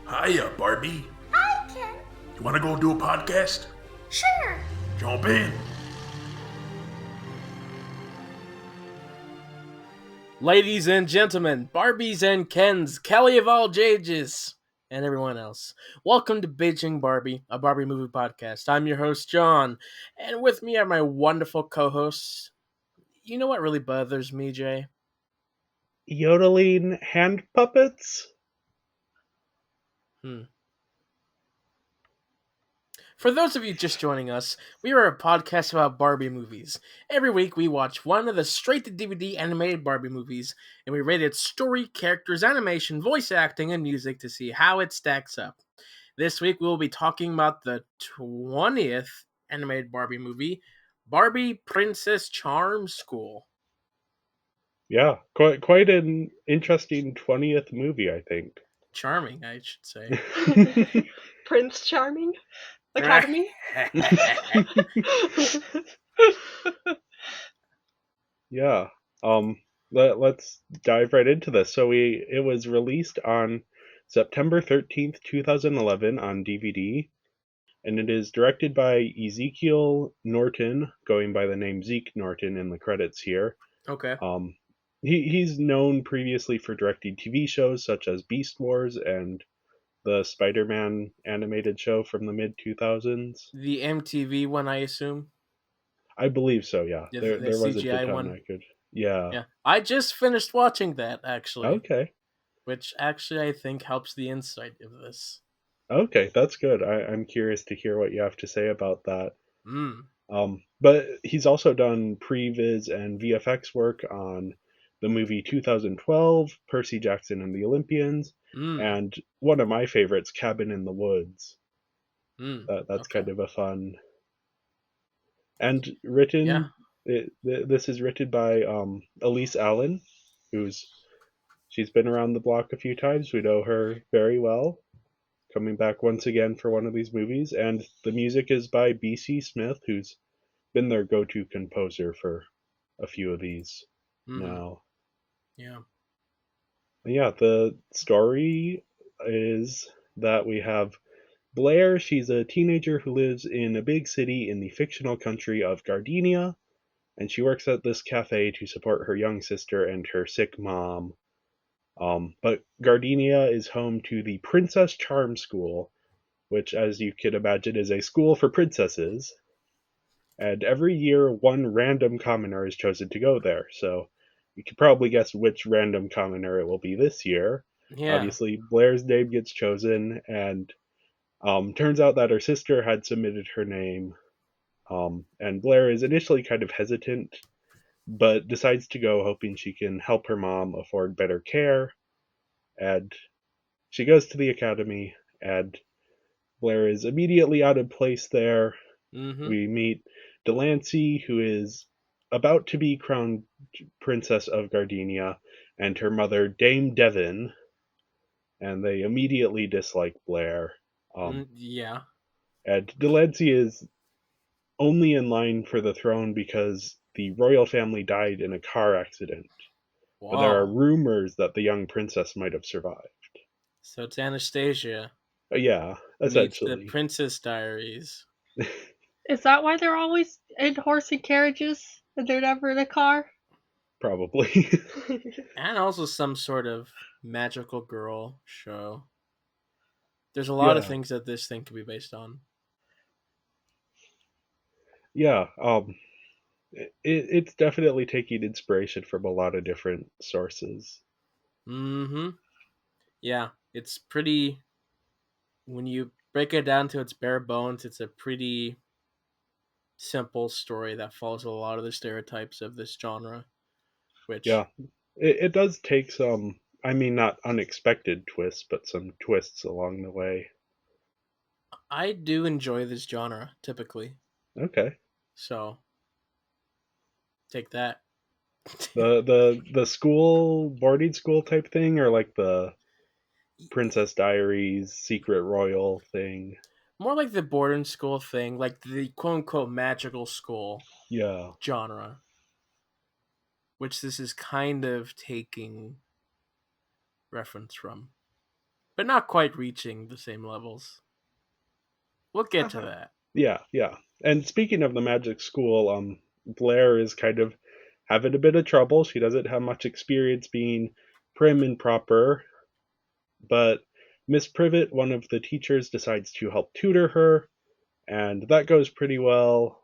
Hiya, Barbie. Hi, Ken. You want to go do a podcast? Sure. Jump in. Ladies and gentlemen, Barbies and Kens, Kelly of all ages, and everyone else. Welcome to Bitching Barbie, a Barbie movie podcast. I'm your host, John, and with me are my wonderful co-hosts. You know what really bothers me, Jay? Yodeling hand puppets? For those of you just joining us, we are a podcast about Barbie movies. Every week we watch one of the straight-to-DVD animated Barbie movies, and we rate its story, characters, animation, voice acting, and music to see how it stacks up. This week we will be talking about the 20th animated Barbie movie, Barbie Princess Charm School. Yeah, quite an interesting 20th movie, I think. Charming, I should say. Prince Charming Academy. Yeah. Let's dive right into this. So it was released on September 13th, 2011 on DVD, and it is directed by Ezekiel Norton, going by the name Zeke Norton in the credits here. Okay. He's known previously for directing TV shows such as Beast Wars and the Spider-Man animated show from the mid-2000s. The MTV one, I assume? I believe so, yeah. Yeah, There the was a CGI ton one. I could... Yeah. Yeah. I just finished watching that, actually. Okay. Which actually I think helps the insight of this. Okay, that's good. I'm curious to hear what you have to say about that. Mm. But he's also done previs and VFX work on the movie 2012, Percy Jackson and the Olympians, and one of my favorites, Cabin in the Woods. That's okay. kind of a fun... And written... Yeah. This is written by Elise Allen, she's been around the block a few times. We know her very well. Coming back once again for one of these movies. And the music is by B.C. Smith, who's been their go-to composer for a few of these now. Yeah. Yeah, the story is that we have Blair. She's a teenager who lives in a big city in the fictional country of Gardenia, and she works at this cafe to support her young sister and her sick mom. But Gardenia is home to the Princess Charm School, which, as you can imagine, is a school for princesses. And every year, one random commoner is chosen to go there. So you can probably guess which random commoner it will be this year. Yeah. Obviously, Blair's name gets chosen, and turns out that her sister had submitted her name. And Blair is initially kind of hesitant, but decides to go hoping she can help her mom afford better care. And she goes to the academy, and Blair is immediately out of place there. We meet Delancey, who is about to be crowned Princess of Gardenia, and her mother, Dame Devon, and they immediately dislike Blair. Yeah. And Delancey is only in line for the throne because the royal family died in a car accident. Wow. But there are rumors that the young princess might have survived. So it's Anastasia. Yeah, essentially. Meets the Princess Diaries. Is that why they're always in horse and carriages and they're never in a car? Probably. And also some sort of magical girl show. There's a lot of things that this thing could be based on. Yeah, it's definitely taking inspiration from a lot of different sources. Yeah, it's pretty... When you break it down to its bare bones, it's a pretty simple story that follows a lot of the stereotypes of this genre. Which... Yeah, it does take some, I mean, not unexpected twists, but some twists along the way. I do enjoy this genre, typically. Okay. So, take that. The school, boarding school type thing, or like the Princess Diaries, Secret Royal thing? More like the boarding school thing, like the quote-unquote magical school genre. Which this is kind of taking reference from. but not quite reaching the same levels. We'll get to that. Yeah. And speaking of the magic school, Blair is kind of having a bit of trouble. She doesn't have much experience being prim and proper, but Miss Privet, one of the teachers, decides to help tutor her, and that goes pretty well.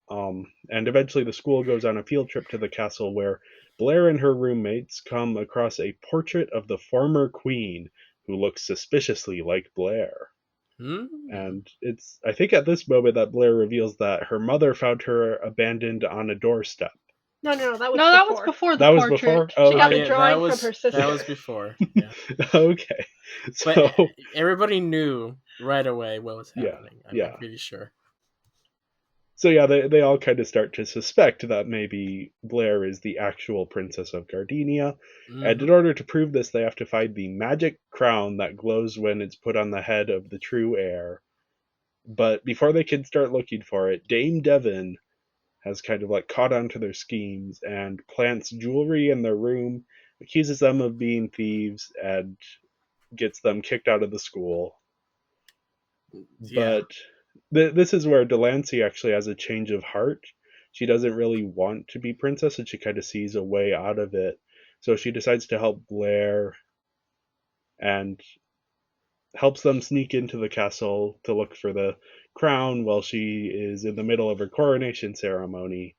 And eventually the school goes on a field trip to the castle where Blair and her roommates come across a portrait of the former queen who looks suspiciously like Blair. And it's, I think at this moment that Blair reveals that her mother found her abandoned on a doorstep. No, that was that was before the That was portrait. before? She got the yeah, drawing that was, from her sister. That was before. Yeah. Okay. But So, everybody knew right away what was Yeah, happening. yeah. I'm pretty sure. so yeah, they all kind of start to suspect that maybe Blair is the actual Princess of Gardenia. And in order to prove this, they have to find the magic crown that glows when it's put on the head of the true heir. But before they can start looking for it, Dame Devon has kind of like caught on to their schemes and plants jewelry in their room, accuses them of being thieves, and gets them kicked out of the school. Yeah. But this is where Delancey actually has a change of heart. She doesn't really want to be princess, and she kind of sees a way out of it. So she decides to help Blair and helps them sneak into the castle to look for the crown while she is in the middle of her coronation ceremony.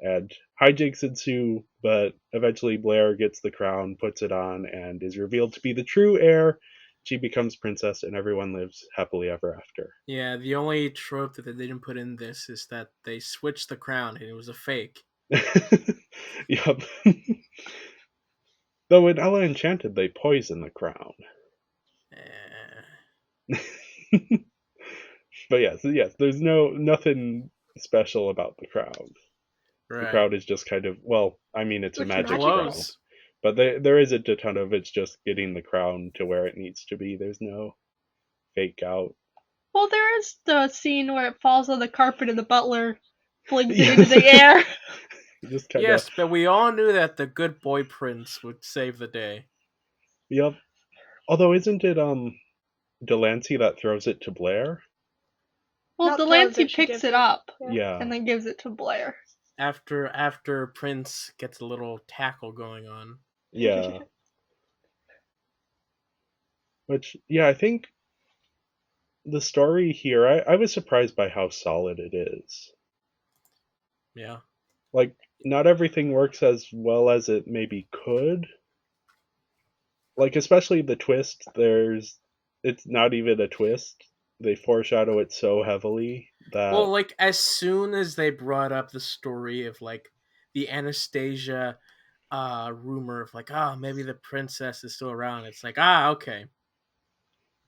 And hijinks ensue, but eventually Blair gets the crown, puts it on, and is revealed to be the true heir. She becomes princess, and everyone lives happily ever after. Yeah, the only trope that they didn't put in this is that they switched the crown and it was a fake. Yep. Though in Ella Enchanted, they poison the crown. But yes, there's nothing special about the crown. Right. The crown is just kind of, well, I mean, it's a It's magic magical. crown. But there isn't a ton of it's just getting the crown to where it needs to be. There's no fake out. Well, there is the scene where it falls on the carpet and the butler flings it into the air. Just kind of. Yes, but we all knew that the good boy prince would save the day. Yep. Although isn't it Delancey that throws it to Blair? Well, Not throws Delancey it, she picks gives it it. up Yeah. and then gives it to Blair. After Prince gets a little tackle going on. Yeah. Which, yeah, I think the story here, I was surprised by how solid it is. Yeah. Like, not everything works as well as it maybe could. Like, especially the twist, it's not even a twist. They foreshadow it so heavily that... Well, like, as soon as they brought up the story of, like, the Anastasia rumor of, like, maybe the princess is still around, it's like, okay.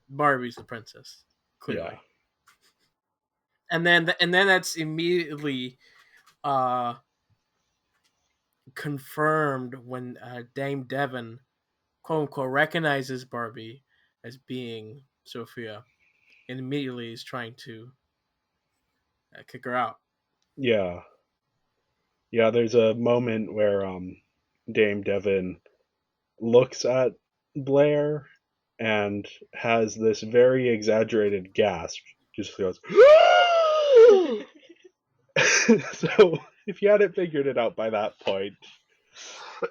Barbie's the princess, clearly. Yeah. And then that's immediately confirmed when Dame Devon, quote unquote, recognizes Barbie as being Sophia, and immediately is trying to kick her out. Yeah. Yeah, there's a moment where Dame Devon looks at Blair and has this very exaggerated gasp. Just goes, So, if you hadn't figured it out by that point...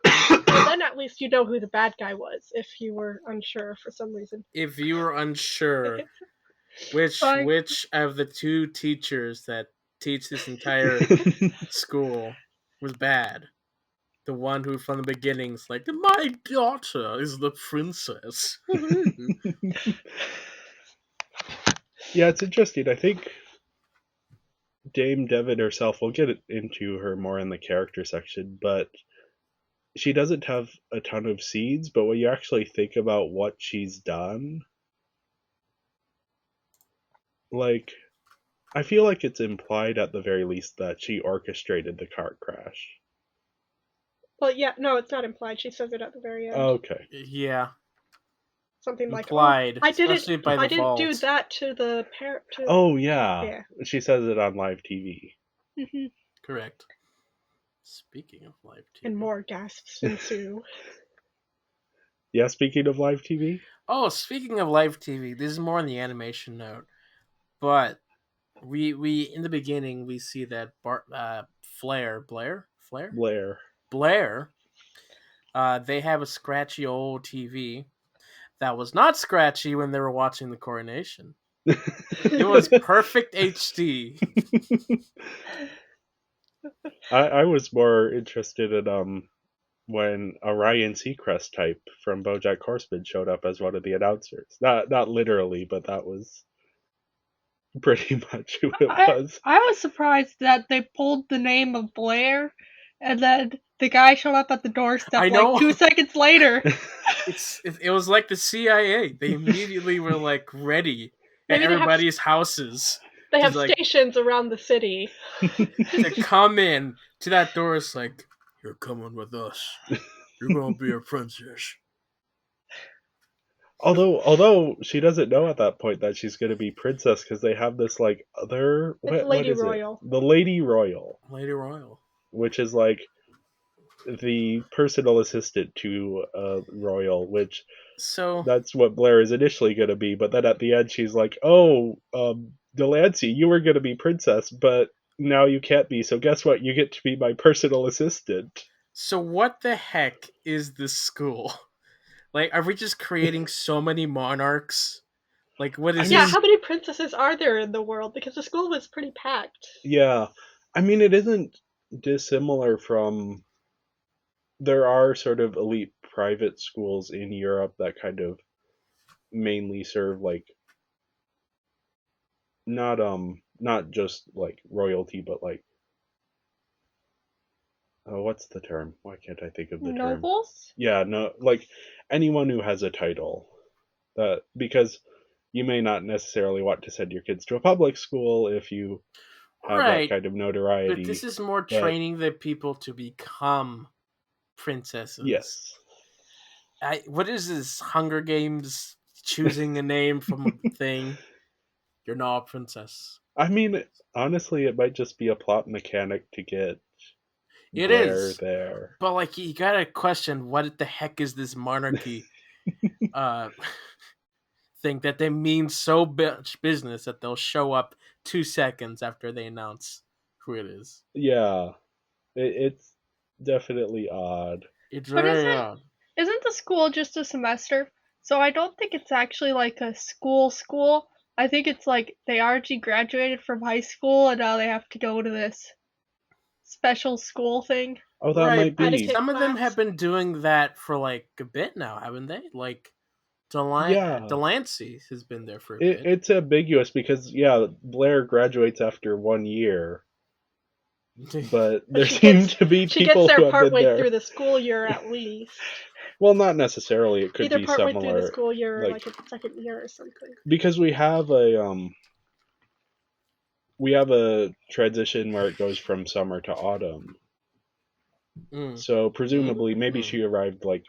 Well, then at least you know who the bad guy was, if you were unsure for some reason. If you were unsure which of the two teachers that teach this entire school was bad, the one who from the beginning's like, my daughter is the princess. Yeah, it's interesting. I think Dame Devon herself, we'll get into her more in the character section, but she doesn't have a ton of seeds, but when you actually think about what she's done, like, I feel like it's implied at the very least that she orchestrated the car crash. Well, yeah, no, it's not implied. She says it at the very end. Okay. Yeah. Something like, Implied, I especially by didn't default. do that to the parent. Oh, yeah. Yeah. She says it on live TV. Mm-hmm. Correct. Speaking of live TV. And more gasps ensue. Yeah, speaking of live TV? Oh, speaking of live TV, this is more on the animation note, but we in the beginning we see that Blair. Blair, they have a scratchy old TV that was not scratchy when they were watching the coronation. It was perfect HD. I was more interested in when a Ryan Seacrest type from BoJack Horseman showed up as one of the announcers. Not literally, but that was pretty much who it was. I was surprised that they pulled the name of Blair, and then the guy showed up at the doorstep I like know. 2 seconds later. It was like the CIA. They immediately were like ready at Maybe they have everybody's houses they have to, like, stations around the city. to come in to that door. It's like, you're coming with us. You're gonna be a princess. Although she doesn't know at that point that she's going to be princess because they have this like other It's what Lady is Royal. it? The Lady Royal, Lady Royal. which is like the personal assistant to Royal, which So that's what Blair is initially going to be. But then at the end, she's like, "Oh, Delancey, you were going to be princess, but now you can't be. So guess what? You get to be my personal assistant." what the heck is this school? Like, are we just creating so many monarchs? Like, what is Yeah, this? how many princesses are there in the world? Because the school was pretty packed. Yeah, I mean, it isn't dissimilar from. There are sort of elite private schools in Europe that kind of mainly serve like not just like royalty, but like what's the term? Why can't I think of the term? Nobles? Yeah, no, like anyone who has a title. That because you may not necessarily want to send your kids to a public school if you have that Right, kind of but notoriety. this is more But training the people to become princesses. yes, What is this? Hunger Games choosing a name from a thing? You're not a princess. I mean honestly, it might just be a plot mechanic to get It Blair is, there. but like you gotta question what the heck is this monarchy uh thing that they mean so much business that they'll show up 2 seconds after they announce who it is. Yeah, it's definitely odd. It's But very odd. isn't the school just a semester? So I don't think it's actually like a school. I think it's like they already graduated from high school and now they have to go to this special school thing. Oh, that Right, might but be. Etiquette some of them class. have been doing that for like a bit now, haven't they? Like Yeah, Delancey has been there for a bit. it's ambiguous because yeah, Blair graduates after 1 year, but But there seem to be she gets people there who have been partway there. through the school year at least. Well, not necessarily. It could Either be partway through the similar, school year or like like a second year or something. because we have a transition where it goes from summer to autumn. Mm. So presumably, maybe Mm. she arrived like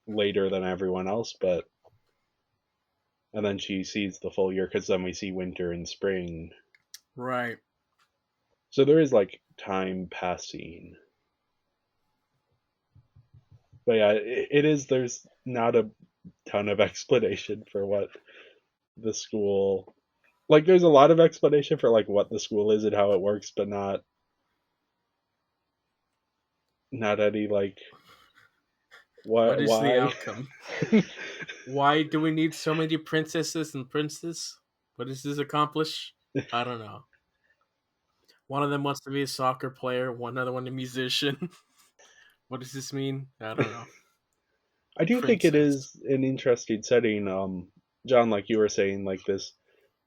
later than everyone else, but and then she sees the full year because then we see winter and spring. Right. So there is like time passing. But yeah, it is. There's not a ton of explanation for what the school. Like, there's a lot of explanation for like what the school is and how it works, but not any like What is the why. outcome? Why do we need so many princesses and princes? What does this accomplish? I don't know. One of them wants to be a soccer player, one other one a musician. What does this mean? I don't know. I do think it Princess. is an interesting setting, John. Like you were saying, like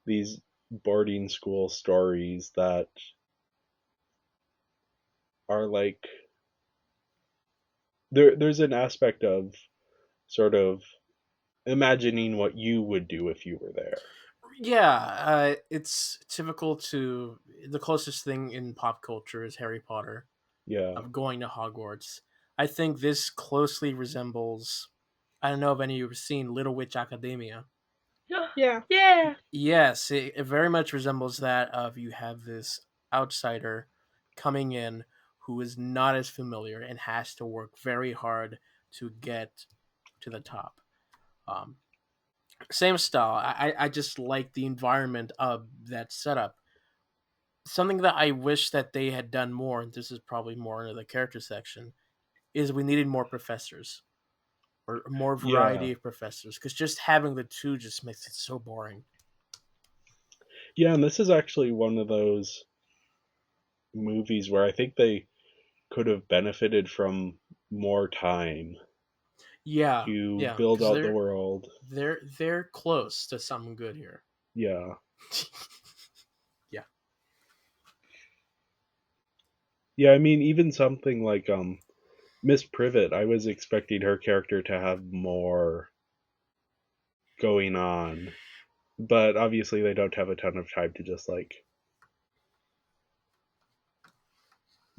these boarding school stories that are like there's an aspect of sort of imagining what you would do if you were there. Yeah, it's typical to the closest thing in pop culture is Harry Potter Yeah. of going to Hogwarts. I think this closely resembles. I don't know if any of you have seen Little Witch Academia. Yeah. Yeah. Yes, it very much resembles that of you have this outsider coming in who is not as familiar and has to work very hard to get to the top. Um, Same style. I just like the environment of that setup. Something that I wish that they had done more, and this is probably more into the character section, is we needed more professors or more Yeah. variety of professors because just having the two just makes it so boring. Yeah, and this is actually one of those movies where I think they could have benefited from more time Yeah, to yeah, build because out the world. they're close to something good here. Yeah. Yeah. Yeah, I mean even something like Miss Privet, I was expecting her character to have more going on. But obviously they don't have a ton of time to just like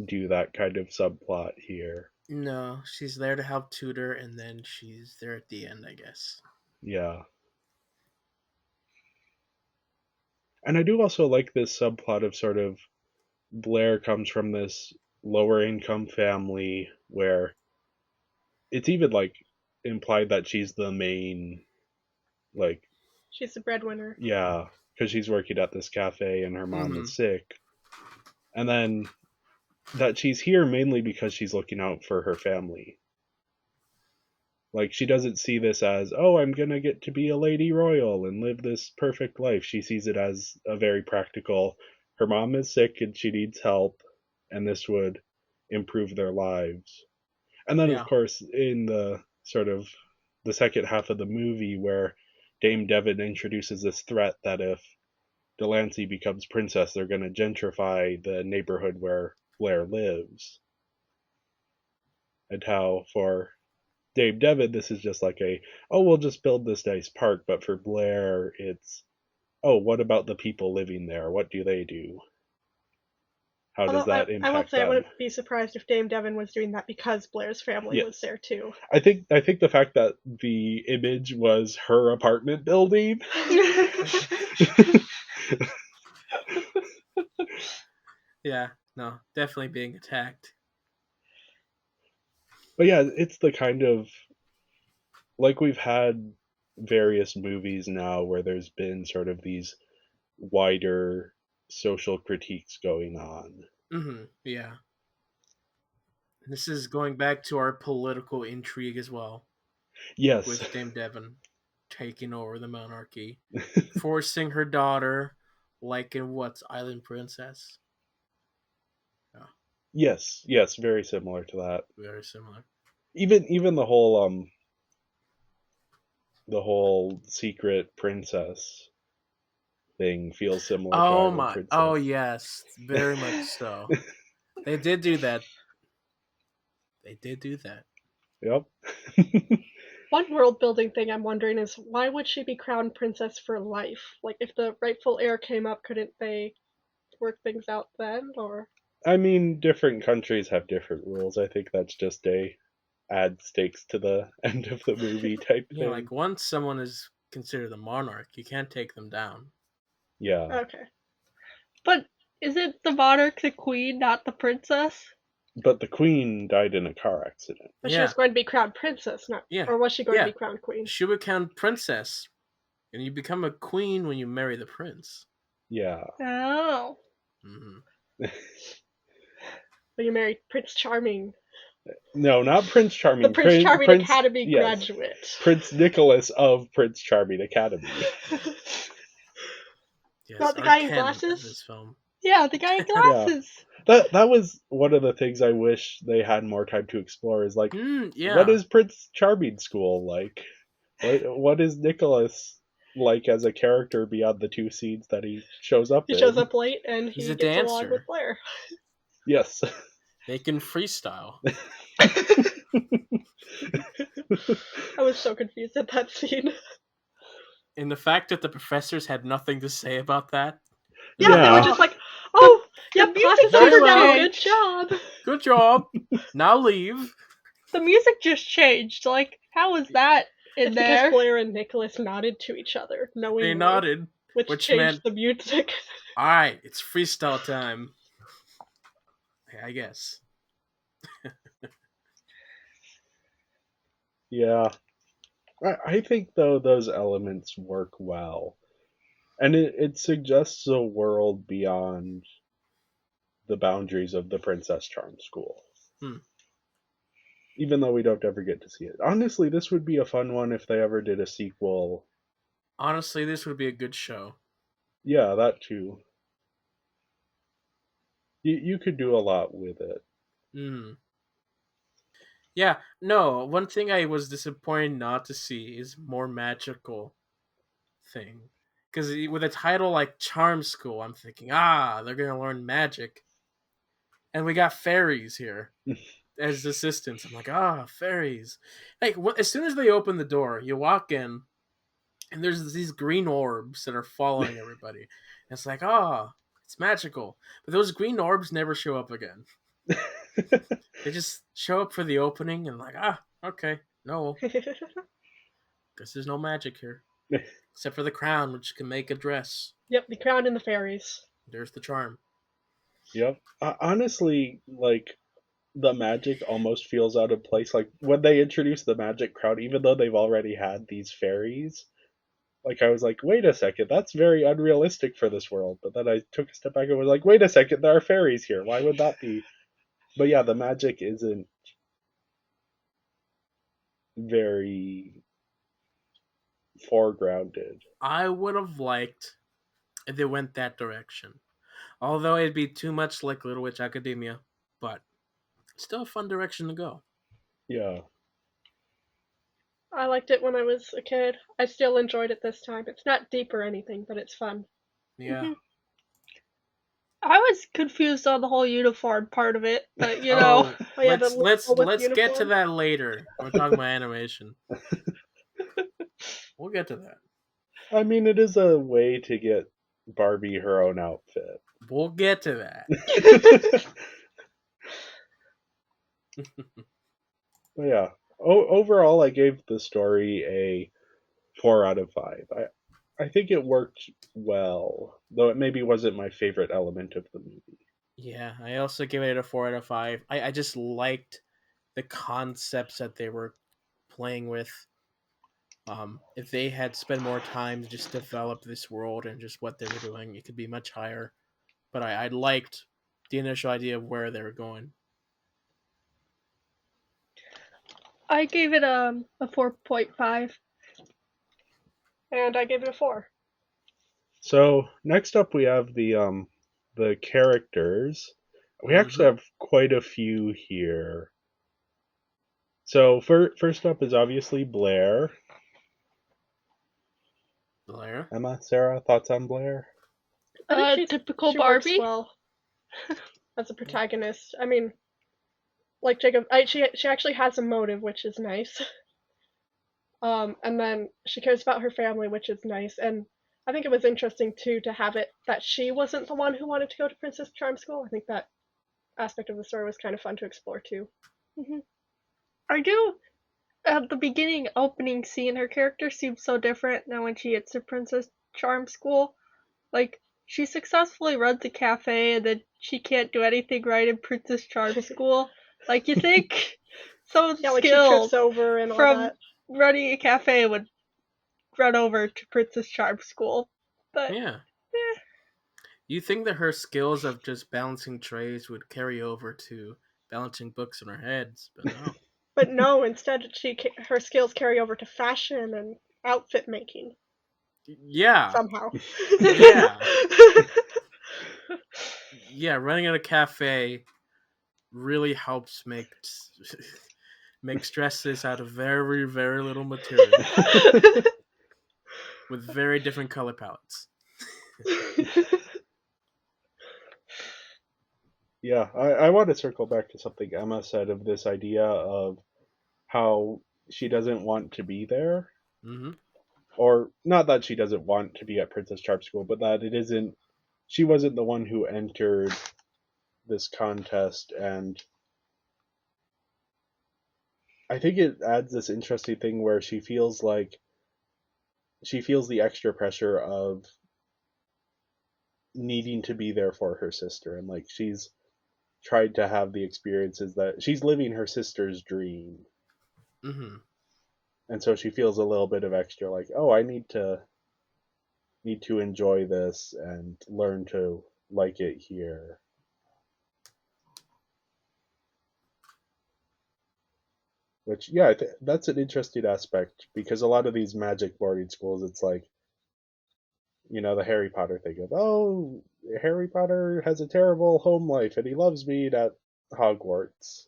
do that kind of subplot here. No, she's there to help tutor, and then she's there at the end, I guess. Yeah. And I do also like this subplot of sort of Blair comes from this lower income family where it's even like implied that she's the main, like, She's the breadwinner. yeah, because she's working at this cafe and her mom Mm-hmm. is sick. And then that she's here mainly because she's looking out for her family. Like, she doesn't see this as, oh, I'm gonna get to be a lady royal and live this perfect life. She sees it as a very practical, her mom is sick and she needs help, and this would improve their lives. And then, of Yeah. course, in the sort of the second half of the movie, where Dame Devon introduces this threat that if Delancey becomes princess, they're going to gentrify the neighborhood where Blair lives. And how for Dame Devon, this is just like a, oh, we'll just build this nice park. But for Blair, it's, oh, what about the people living there? What do they do? How does Although that I will impact say I them? wouldn't be surprised if Dame Devon was doing that because Blair's family was Yes. there too. I think the fact that the image was her apartment building. Yeah, no, definitely being attacked. But yeah, it's the kind of, like, we've had various movies now where there's been sort of these wider social critiques going on. Mm-hmm. Yeah. This is going back to our political intrigue as well, Yes. with Dame Devon taking over the monarchy, forcing her daughter, like in what's Island Princess. Yes, very similar to that. Very similar. Even the whole secret princess thing feels similar to Oh Island my! Princess. Oh yes, very much so. They did do that. They did do that. Yep. One world building thing I'm wondering is why would she be crowned princess for life? Like if the rightful heir came up, couldn't they work things out then? Or I mean, different countries have different rules. I think that's just a add stakes to the end of the movie type Yeah, thing. like once someone is considered a monarch, you can't take them down. Yeah. okay, But isn't the monarch the queen, not the princess? But the queen died in a car accident. but she Yeah, was going to be crowned princess, not yeah, or was she going yeah. to be crowned queen? She would count princess, and you become a queen when you marry the prince. Yeah. Oh. Mm-hmm. But you married Prince Charming, No, not Prince Charming. the Prince Charming Prince, Academy yes. graduate. Prince Nicholas of Prince Charming Academy. Yes, Not the our guy in canon of glasses? this film. Yeah, the guy in glasses. That was one of the things I wish they had more time to explore. Is like, Yeah. what is Prince Charming school like? What is Nicholas like as a character beyond the two scenes that he shows up He in? shows up late and He's he a gets along dancer. with Blair. Yes. They can freestyle. I was so confused at that scene. And the fact that the professors had nothing to say about that. Yeah, they were just like, oh, yeah, The music classes Very over well. now, good job. Good job. Now leave. The music just changed. Like, how was that in It's there? because Blair and Nicholas nodded to each other, knowingly, They nodded, which which changed meant- the music. Alright, it's freestyle time. I guess. Yeah. I think though those elements work well, and it suggests a world beyond the boundaries of the Princess Charm School. Hmm. Even though we don't ever get to see it. Honestly, this would be a fun one if they ever did a sequel. Honestly, this would be a good show. Yeah, that too. You could do a lot with it. Hmm. Yeah, no, one thing I was disappointed not to see is more magical thing. Because with a title like Charm School, I'm thinking, they're going to learn magic. And we got fairies here as assistants. I'm like, fairies. Like, as soon as they open the door, you walk in, and there's these green orbs that are following everybody. And it's like, it's magical. But those green orbs never show up again. They just show up for the opening and like, okay, no, guess there's no magic here. Except for the crown, which can make a dress. Yep, the crown and the fairies. There's the charm. Yep. Honestly, like, the magic almost feels out of place. Like, when they introduced the magic crowd, even though they've already had these fairies, like, I was like, wait a second, that's very unrealistic for this world. But then I took a step back and was like, wait a second, there are fairies here. Why would that be? But yeah, the magic isn't very foregrounded. I would have liked if they went that direction. Although it'd be too much like Little Witch Academia, but still a fun direction to go. Yeah. I liked it when I was a kid. I still enjoyed it this time. It's not deep or anything, but it's fun. Yeah. Mhm. I was confused on the whole uniform part of it, but you know. Oh, yeah, let's get to that later. We're talking about animation. We'll get to that. I mean, it is a way to get Barbie her own outfit. We'll get to that. But yeah, overall, I gave the story a 4 out of 5. I think it worked well, though it maybe wasn't my favorite element of the movie. Yeah, I also gave it a 4 out of 5. I just liked the concepts that they were playing with. If they had spent more time to just develop this world and just what they were doing, it could be much higher. But I liked the initial idea of where they were going. I gave it a 4.5. And I gave it a 4. So next up, we have the characters. We actually have quite a few here. So first up is obviously Blair. Blair? Emma, Sarah, thoughts on Blair? I think Typical she works Barbie. well as a protagonist. I mean, like Jacob, she actually has a motive, which is nice. And then she cares about her family, which is nice. And I think it was interesting too to have it that she wasn't the one who wanted to go to Princess Charm School. I think that aspect of the story was kind of fun to explore too. I do. At the beginning opening scene, her character seems so different than when she gets to Princess Charm School. Like, she successfully runs a cafe and then she can't do anything right in Princess Charm School. Like, you think some Yeah, like she trips skills over and all from that. running a cafe would run over to Princess Charm School. But, Yeah. You think that her skills of just balancing trays would carry over to balancing books in her heads, but no. But no, instead her skills carry over to fashion and outfit making Yeah. somehow. Yeah. Yeah, running at a cafe really helps make dresses out of very, very little material with very different color palettes. Yeah, I want to circle back to something Emma said of this idea of how she doesn't want to be there. Mm-hmm. Or not that she doesn't want to be at Princess Charm School, but that she wasn't the one who entered this contest. And I think it adds this interesting thing where she feels the extra pressure of needing to be there for her sister, and like she's tried to have the experiences that she's living her sister's dream. Mm-hmm. and so she feels a little bit of extra like, oh, I need to enjoy this and learn to like it here. Which, yeah, that's an interesting aspect because a lot of these magic boarding schools, it's like, the Harry Potter thing of, oh, Harry Potter has a terrible home life and he loves being at Hogwarts.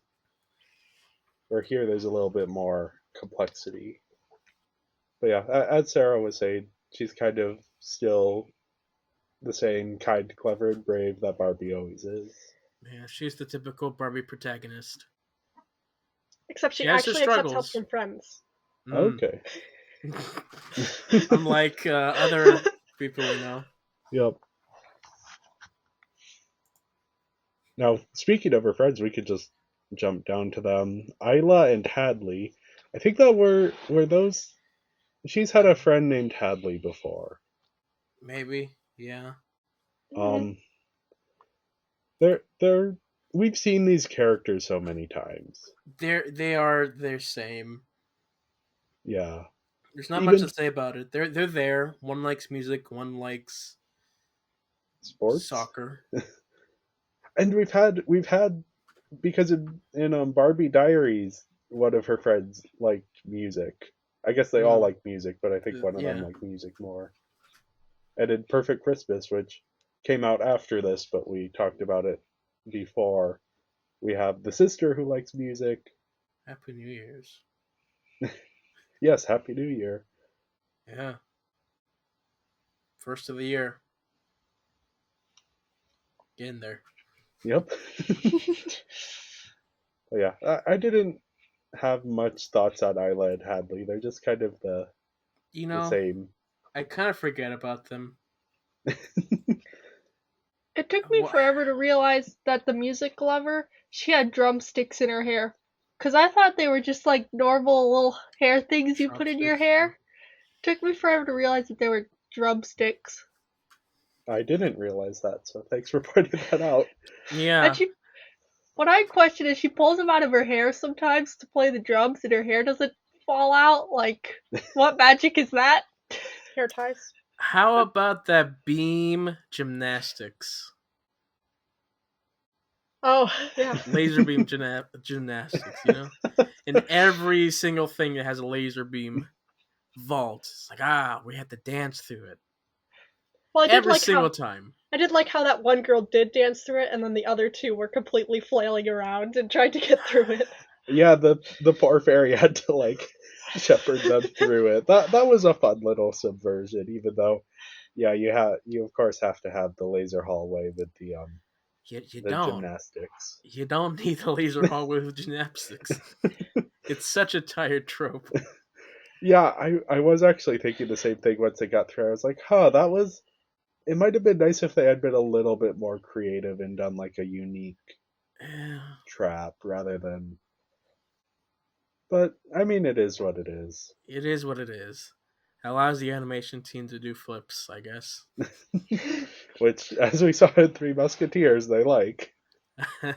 Where here there's a little bit more complexity. But yeah, as Sarah was saying, she's kind of still the same kind, clever, and brave that Barbie always is. Yeah, she's the typical Barbie protagonist. Except She she has her actually accepts help struggles. from friends. Okay. Unlike other people we know. Yep. Now, speaking of her friends, we could just jump down to them. Isla and Hadley. I think that were those. She's had a friend named Hadley before. Maybe, yeah. Um, they're we've seen these characters so many times. They're same. Yeah. There's not much Even to say about it. They're there. One likes music, one likes sports. soccer. And we've had because in Barbie Diaries, one of her friends liked music. I guess they all like music, but I think one of them Yeah. liked music more. And in Perfect Christmas, which came out after this, but we talked about it before, we have the sister who likes music. Happy New Year's. Yes, Happy New Year. Yeah. First of the year. Get in there. Yep. But yeah, I didn't have much thoughts on Isla and Hadley. They're just kind of the same. I kind of forget about them. It took me Wha- forever to realize that the music lover, she had drumsticks in her hair. Cause I thought they were just like normal little hair things you put in your Drumsticks, hair. Took me forever to realize that they were drumsticks. I didn't realize that, so thanks for pointing that out. Yeah. And what I question is she pulls them out of her hair sometimes to play the drums and her hair doesn't fall out. Like, what magic is that? Hair ties. How about that beam gymnastics? Oh, yeah. Laser beam gymnastics, In every single thing that has a laser beam vault. It's like, we have to dance through it. Well, Every single time. I did like how that one girl did dance through it, and then the other two were completely flailing around and tried to get through it. Yeah, the poor fairy had to shepherd them through it. That was a fun little subversion, even though, yeah, you of course have to have the laser hallway with the You the don't. gymnastics. You don't need the laser hallway with gymnastics. It's such a tired trope. Yeah, I was actually thinking the same thing once it got through. I was like, it might have been nice if they had been a little bit more creative and done like a unique trap rather than. But I mean, it is what it is. It is what it is. It allows the animation team to do flips, I guess. Which, as we saw in Three Musketeers, they like. I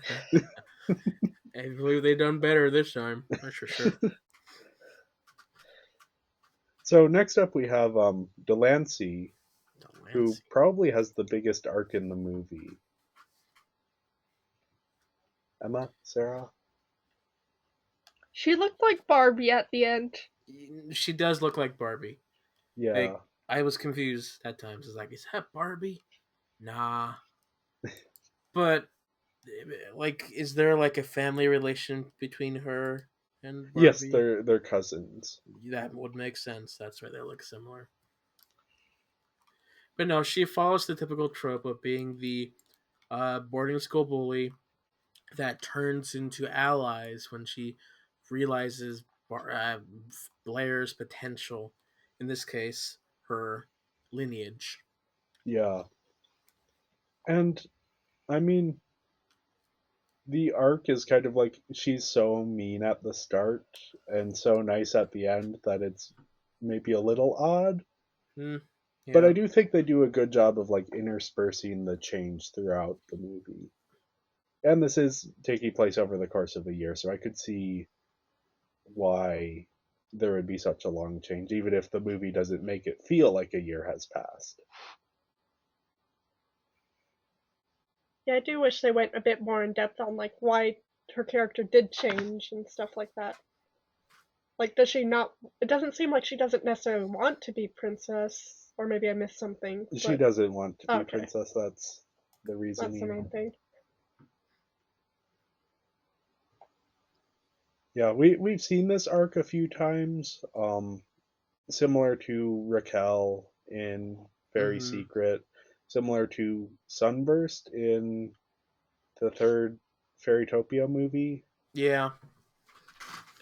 believe they done better this time. That's for sure. So next up we have Delancey, who probably has the biggest arc in the movie. Emma? Sarah? She looked like Barbie at the end. She does look like Barbie. Yeah. I was confused at times. It's like, is that Barbie? Nah. But, is there a family relation between her and Barbie? Yes, they're cousins. That would make sense. That's why they look similar. But no, she follows the typical trope of being the boarding school bully that turns into allies when she realizes Blair's potential. In this case, her lineage. Yeah. And, I mean, the arc is kind of like she's so mean at the start and so nice at the end that it's maybe a little odd. Yeah. But I do think they do a good job of interspersing the change throughout the movie. And this is taking place over the course of a year, so I could see why there would be such a long change, even if the movie doesn't make it feel like a year has passed. Yeah, I do wish they went a bit more in depth on like why her character did change and stuff like that. Like, does she not? It doesn't seem like she doesn't necessarily want to be princess, or maybe I missed something. She But doesn't want to be okay. princess. That's the reason. That's the main thing. Yeah, we've seen this arc a few times. Similar to Raquel in Very Mhm. Secret, similar to Sunburst in the third Fairytopia movie. Yeah.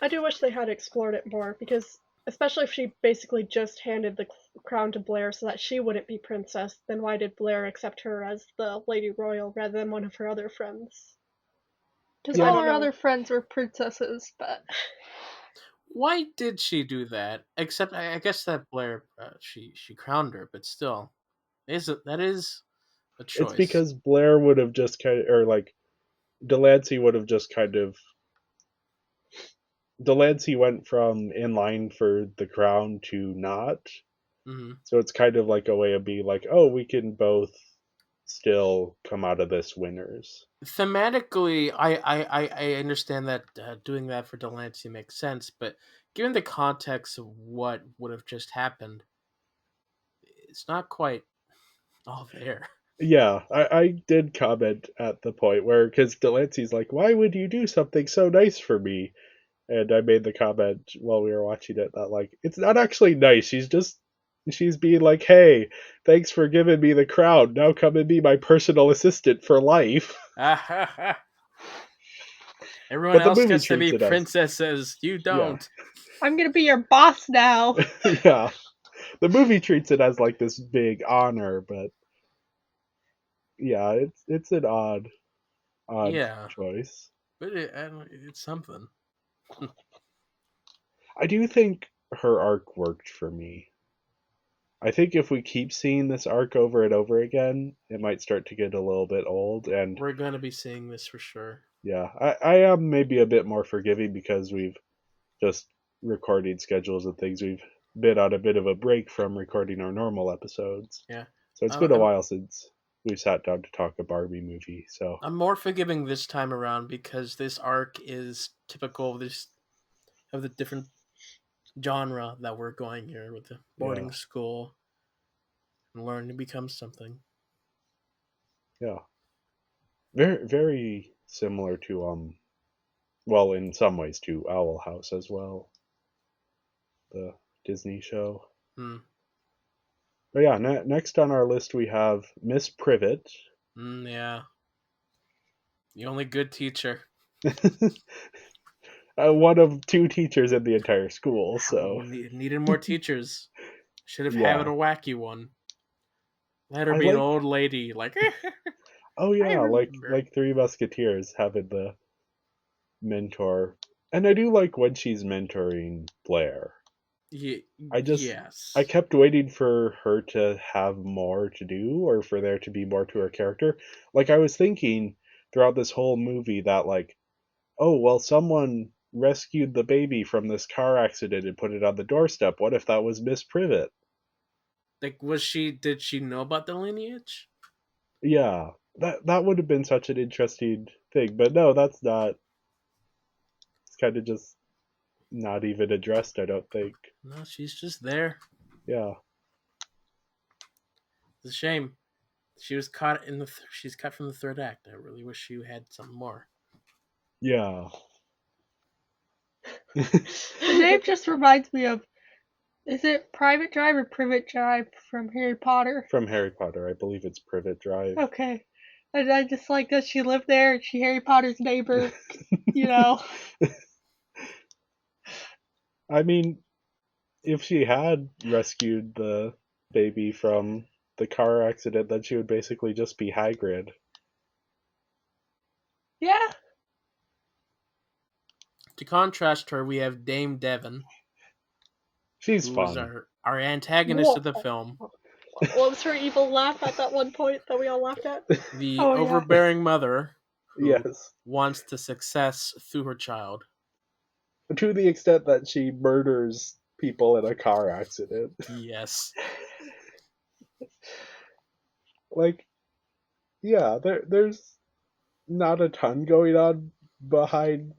I do wish they had explored it more because, especially if she basically just handed the crown to Blair so that she wouldn't be princess, then why did Blair accept her as the Lady Royal rather than one of her other friends? Because I all don't her know. other friends were princesses, but Why did she do that? Except I guess that Blair she crowned her, but still, that is a choice. It's because Blair would have just kind of, or like Delancey would have just kind of. Delancey went from in line for the crown to not. Mhm. So it's kind of like a way of being like, oh, we can both still come out of this winners. Thematically, I understand that doing that for Delancey makes sense, but given the context of what would have just happened, it's not quite all there. Yeah, I did comment at the point where, because Delancey's like, why would you do something so nice for me? And I made the comment while we were watching it that, like, it's not actually nice. She's being like, hey, thanks for giving me the crown. Now come and be my personal assistant for life. Everyone But the else movie gets to be treats it as, princesses. You don't. I'm gonna be your boss now. yeah. The movie treats it as like this big honor, but yeah, it's an odd Yeah, choice. but it's something. I do think her arc worked for me. I think if we keep seeing this arc over and over again, it might start to get a little bit old. And We're gonna be seeing this for sure. yeah, I am maybe a bit more forgiving because we've just recording schedules and things. We've been on a bit of a break from recording our normal episodes. Yeah. So it's been a while since we've sat down to talk a Barbie movie. So I'm more forgiving this time around because this arc is typical of the different genre that we're going here with the boarding school and learn to become something. Yeah. Very very similar to well, in some ways to Owl House as well. The Disney show. Hmm. But yeah, next on our list we have Miss Privet. Yeah. The only good teacher. One of two teachers in the entire school, so Needed more teachers. Should have yeah. had a wacky one. Let her I be an like- old lady, like. Oh yeah, like remember. Three Musketeers having the mentor, and I do like when she's mentoring Blair. Yes. I kept waiting for her to have more to do, or for there to be more to her character. Like I was thinking throughout this whole movie that like, oh well, someone rescued the baby from this car accident and put it on the doorstep. What if that was Miss Privet? Like, did she know about the lineage? Yeah, that would have been such an interesting thing, but no, that's not. It's kind of just not even addressed, I don't think. No, she's just there. Yeah. It's a shame. She was caught in she's cut from the third act. I really wish she had some more. Yeah. The name just reminds me of, is it Private Drive or Privet Drive from Harry Potter? From Harry Potter, I believe it's Privet Drive. Okay. And I just like that she lived there and she Harry Potter's neighbor, you know. I mean, if she had rescued the baby from the car accident, then she would basically just be Hagrid. Yeah. To contrast her, we have Dame Devon. She's who fun. was our antagonist of the film. What was her evil laugh at that one point that we all laughed at? The Oh, yeah. overbearing mother who Yes. wants to success through her child. to the extent that she murders people in a car accident. Yes. Like, yeah, there's not a ton going on behind.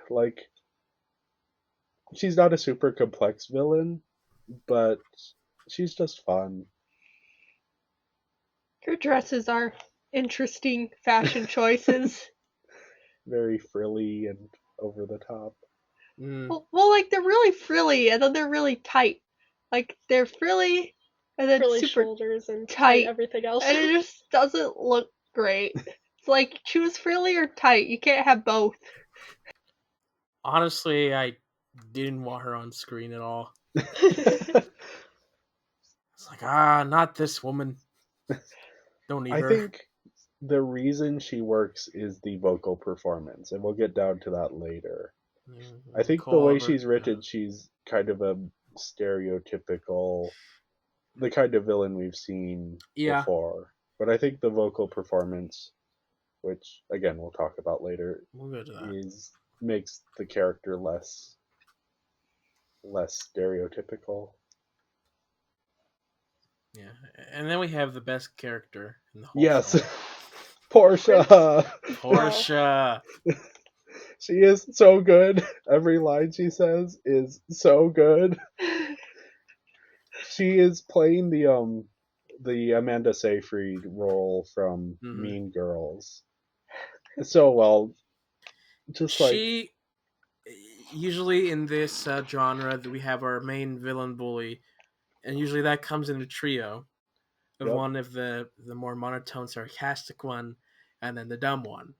Like, she's not a super complex villain, but she's just fun. Her dresses are interesting fashion choices. Very frilly and over the top. Mm. Well, like they're really frilly and then they're really tight. Like they're frilly and then Frilly super shoulders and tight, everything else. and it just doesn't look great. It's like choose frilly or tight. You can't have both. Honestly, I didn't want her on screen at all. It's like, not this woman. Don't need I her. think the reason she works is the vocal performance, and we'll get down to that later. I think the way she's written, she's kind of a stereotypical, the kind of villain we've seen Yeah. before. But I think the vocal performance, which again we'll talk about later, We'll go to that. makes the character less stereotypical. Yeah, and then we have the best character in the whole Yes, film. Portia. Portia. She is so good. Every line she says is so good. She is playing the Amanda Seyfried role from Mean Girls so well. Just She usually in this genre that we have our main villain bully, and usually that comes in a trio of Yep. one of the more monotone, sarcastic one, and then the dumb one.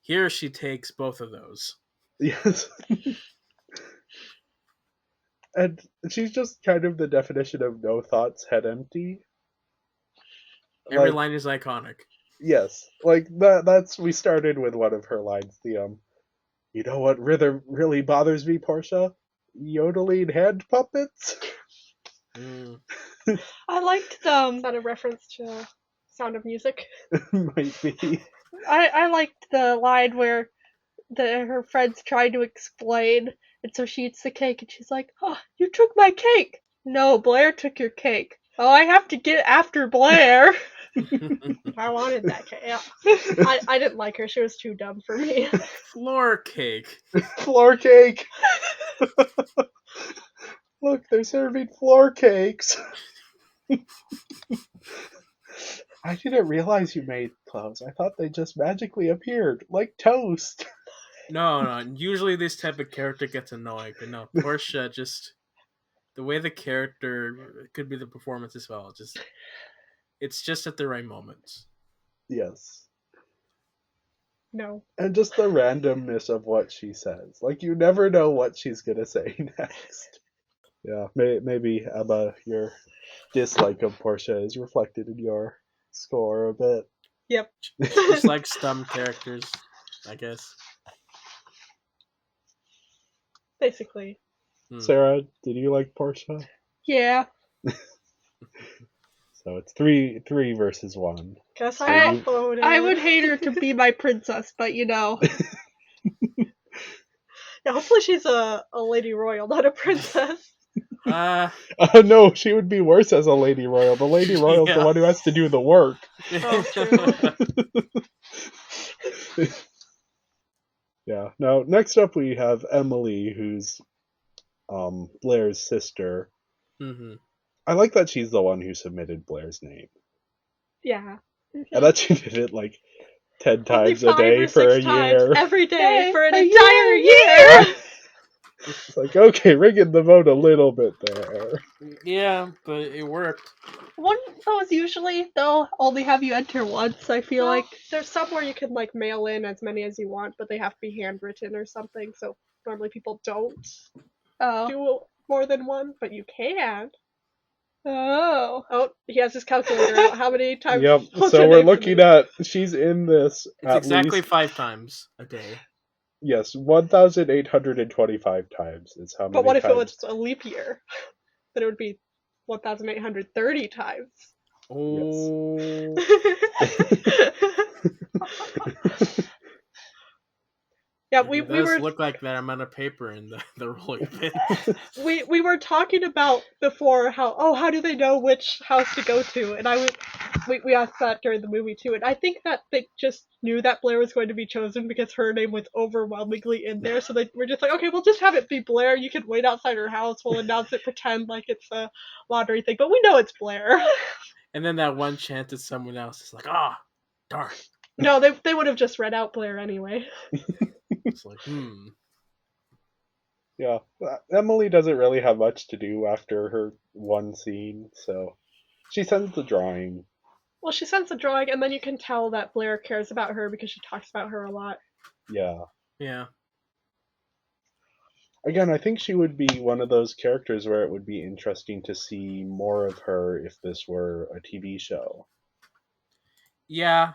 Here she takes both of those. yes. And she's just kind of the definition of no thoughts, head empty. Every Like, line is iconic. yes, like that's we started with one of her lines. You know what really bothers me, Portia? Yodeling hand puppets. Mm. I liked Is that a reference to Sound of Music? Might be. I liked the line where her friends tried to explain, and so she eats the cake, and she's like, "Oh, you took my cake." No, Blair took your cake. Oh, I have to get after Blair. I wanted that cake. Yeah. I didn't like her. She was too dumb for me. Floor cake. Floor cake. Look, they're serving floor cakes. I didn't realize you made clothes. I thought they just magically appeared, like toast. No. Usually this type of character gets annoying, but no, Portia just the way the character it could be the performance as well. It's just at the right moments. Yes. No. And just the randomness of what she says. Like, you never know what she's going to say next. Yeah, maybe, Emma, your dislike of Portia is reflected in your score a bit. Yep. Just like dumb characters, I guess. Basically. Sarah, did you like Portia? Yeah. So it's three versus one. Guess So I you- voted. I would hate her to be my princess, but you know. Yeah, hopefully she's a lady royal, not a princess. No, she would be worse as a Lady Royal. The Lady Royal's the one who has to do the work. Oh, true. Yeah. Now, next up we have Emily, who's Blair's sister. Mm-hmm. I like that she's the one who submitted Blair's name. Yeah. And that she did it like 10 times Only a day 5 or for 6 a times year. every day Hey, for an a entire year. year. It's like, okay, rigging the vote a little bit there. Yeah, but it worked. One those usually they'll only have you enter once, I feel Well, like. there's some where you can like mail in as many as you want, but they have to be handwritten or something. So normally people don't Oh. do more than one, but you can. Oh. Oh, he has his calculator out. How many times? Yep, was so her we're name looking submitted? at, she's in this It's at exactly least, 5 times a day. yes, 1,825 times is how many But what if it times. was a leap year? Then it would be 1,830 times. Oh. Yeah, It we does were look like that amount of paper in the rolling pin. we were talking about before how do they know which house to go to, and we asked that during the movie too, and I think that they just knew that Blair was going to be chosen because her name was overwhelmingly in there, so they were just like, okay, we'll just have it be Blair. You can wait outside her house. We'll announce it, pretend like it's a lottery thing, but we know it's Blair. And then that one chance it's someone else. It's like, ah, darn. No, they would have just read out Blair anyway. It's like, Yeah, Emily doesn't really have much to do after her one scene, so she sends the drawing. Well, she sends a drawing, and then you can tell that Blair cares about her because she talks about her a lot. Yeah. Yeah. Again, I think she would be one of those characters where it would be interesting to see more of her if this were a TV show. Yeah.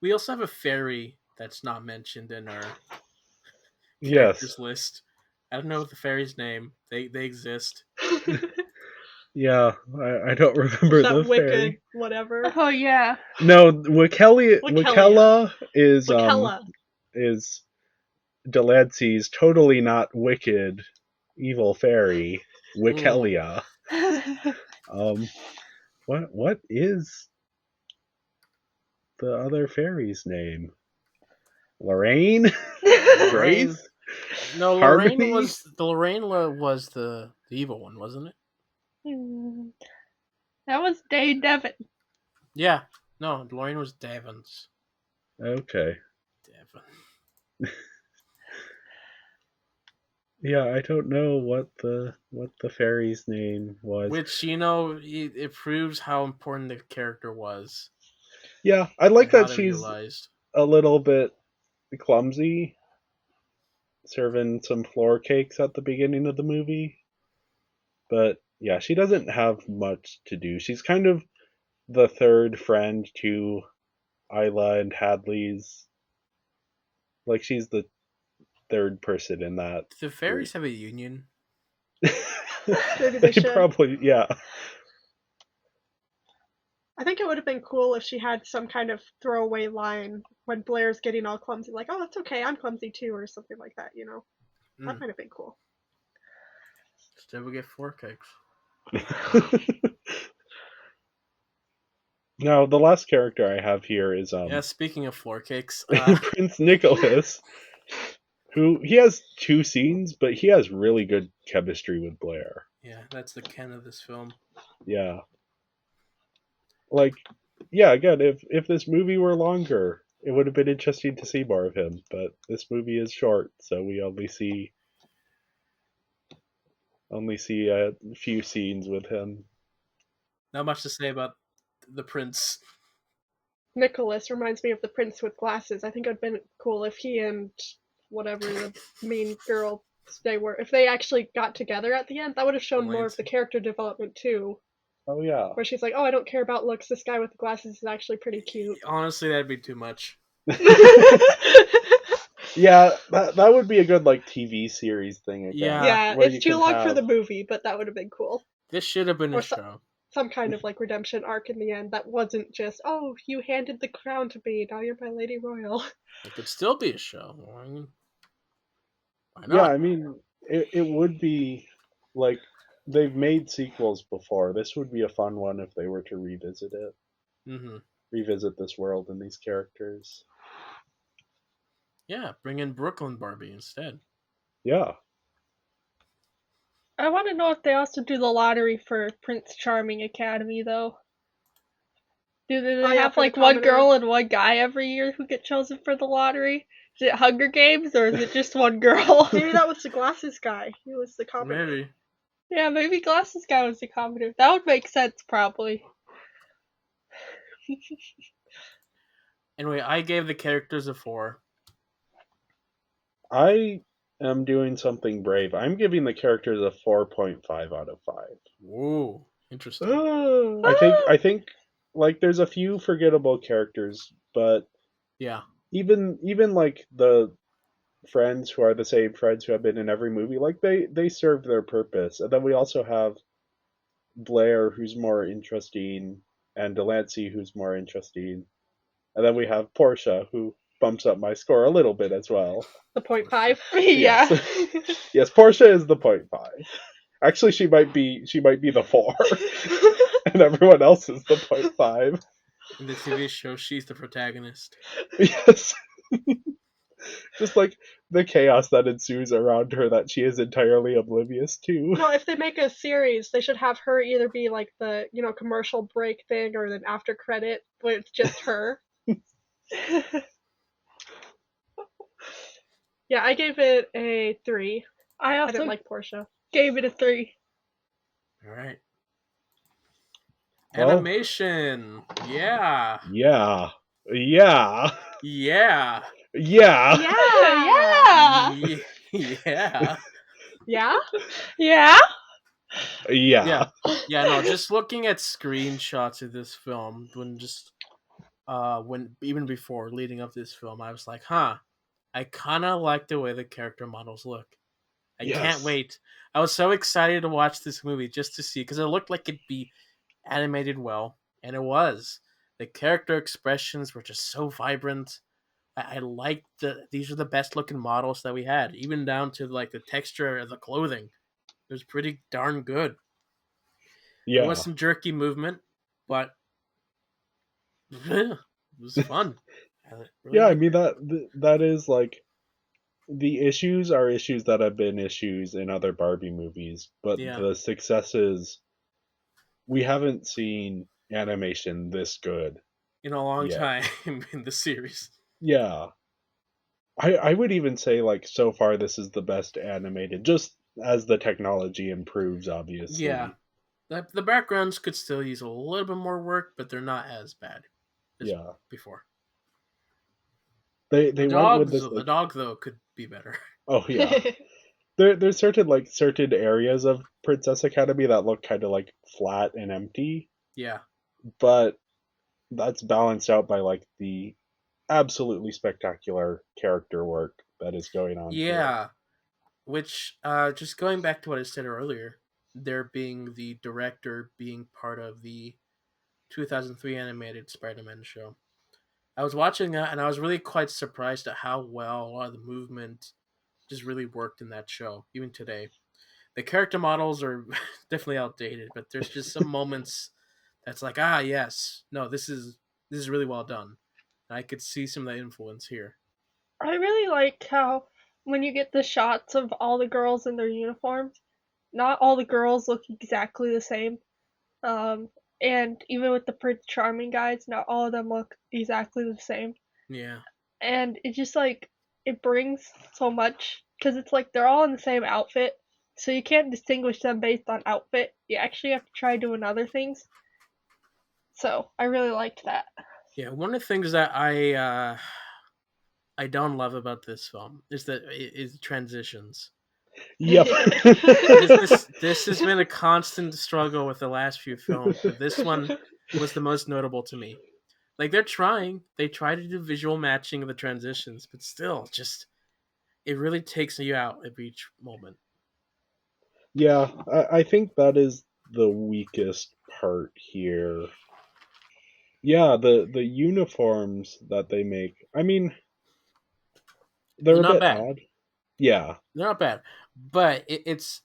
We also have a fairy that's not mentioned in our characters Yes. list. I don't know the fairy's name. They exist. Yeah, I don't remember That the wicked fairy. Oh whatever. yeah. No, Wakella Wakella. is Delancey's totally not wicked evil fairy, Wickelia. What is the other fairy's name? Lorraine? Lorraine. Grace? No, Harmony? was the evil one, wasn't it? That was Dane Devon. Yeah. No, Lorraine was Devon's. Okay. Devon. Yeah, I don't know what the fairy's name was. Which, it proves how important the character was. Yeah, I like and how that they're she's utilized. a little bit clumsy, serving some floor cakes at the beginning of the movie. But yeah, she doesn't have much to do. She's kind of the third friend to Isla and Hadley's. Like, she's the third person in that. Do the fairies have a union? Maybe they should. Probably, yeah. I think it would have been cool if she had some kind of throwaway line when Blair's getting all clumsy, like, oh, it's okay, I'm clumsy too, or something like that, you know? That might have been cool. Still, we get floor cakes. Now, the last character I have here is Yeah, speaking of floor cakes, Prince Nicholas, who he has two scenes, but he has really good chemistry with Blair. Yeah, that's the Ken of this film. Yeah. Like, yeah, again, if this movie were longer, it would have been interesting to see more of him, but this movie is short, so we only see a few scenes with him. Not much to say about the prince. Nicholas reminds me of the prince with glasses. I think it would have been cool if he and whatever the main girl they were, if they actually got together at the end. That would have shown more of the character development too. Oh, yeah. Where she's like, oh, I don't care about looks. This guy with the glasses is actually pretty cute. Honestly, that'd be too much. Yeah, that would be a good, like, TV series thing again. Yeah, it's too long for the movie, but that would have been cool. This should have been a show. Some kind of, like, redemption arc in the end that wasn't just, oh, you handed the crown to me, now you're my Lady Royal. It could still be a show. Why not? Yeah, I mean, it would be, like, they've made sequels before. This would be a fun one if they were to revisit it. Mm-hmm. Revisit this world and these characters. Yeah, bring in Brooklyn Barbie instead. Yeah. I want to know if they also do the lottery for Prince Charming Academy, though. Do they have, like, one girl and one guy every year who get chosen for the lottery? Is it Hunger Games, or is it just one girl? Maybe that was the glasses guy. He was the commoner. Maybe. Yeah, maybe Glasses Guy was the commoner. That would make sense, probably. Anyway, I gave the characters a 4. I am doing something brave. I'm giving the characters a 4.5 out of 5. Whoa, interesting. I think like there's a few forgettable characters, but yeah, even like the friends who are the same friends who have been in every movie, like they served their purpose. And then we also have Blair, who's more interesting, and Delancey, who's more interesting. And then we have Portia, who bumps up my score a little bit as well. The 0.5. Yeah. Yes, Portia is the 0.5. Actually, she might be the 4, and everyone else is the 0.5. In the TV show, she's the protagonist. Yes. Just like the chaos that ensues around her that she is entirely oblivious to. No, if they make a series, they should have her either be like the, commercial break thing or then after credit where it's just her. Yeah, I gave it a 3. I I also didn't like Portia. gave it a 3. All right. Well- Animation. Yeah. Yeah. Yeah. Yeah. Yeah. Yeah. Yeah. Yeah? Yeah. Yeah. Yeah, no, just looking at screenshots of this film when even before leading up to this film, I was like, I kind of like the way the character models look. I Yes. can't wait. I was so excited to watch this movie just to see, because it looked like it'd be animated well, and it was. The character expressions were just so vibrant. I liked these are the best looking models that we had, even down to like the texture of the clothing. It was pretty darn good. Yeah. There was some jerky movement, but it was fun. Yeah, I mean that is like the issues are issues that have been issues in other Barbie movies, but Yeah. the successes, we haven't seen animation this good. in a long Yeah. time in the series. Yeah. I would even say like so far this is the best animated, just as the technology improves, obviously. Yeah. The backgrounds could still use a little bit more work, but they're not as bad as Yeah. before. They The went with this the dog though could be better. oh yeah. There's certain areas of Princess Academy that look kind of like flat and empty, Yeah. but that's balanced out by like the absolutely spectacular character work that is going on. here. Yeah. Which just going back to what I said earlier, there being the director being part of the 2003 animated Spider-Man show. I was watching that and I was really quite surprised at how well a lot of the movement just really worked in that show, even today. The character models are definitely outdated, but there's just some moments that's like, yes, no, this is really well done. And I could see some of that influence here. I really like how when you get the shots of all the girls in their uniforms, not all the girls look exactly the same. And even with the Prince Charming guys, not all of them look exactly the same. Yeah. And it just like it brings so much because it's like they're all in the same outfit, so you can't distinguish them based on outfit. You actually have to try doing other things. So I really liked that. Yeah, one of the things that I don't love about this film is transitions. Yep. This has been a constant struggle with the last few films, but this one was the most notable to me. Like they try to do visual matching of the transitions, but still, just it really takes you out of each moment. Yeah, I think that is the weakest part here. Yeah, the uniforms that they make. I mean, they're a Not bit bad. odd. Yeah. They're not bad, but it's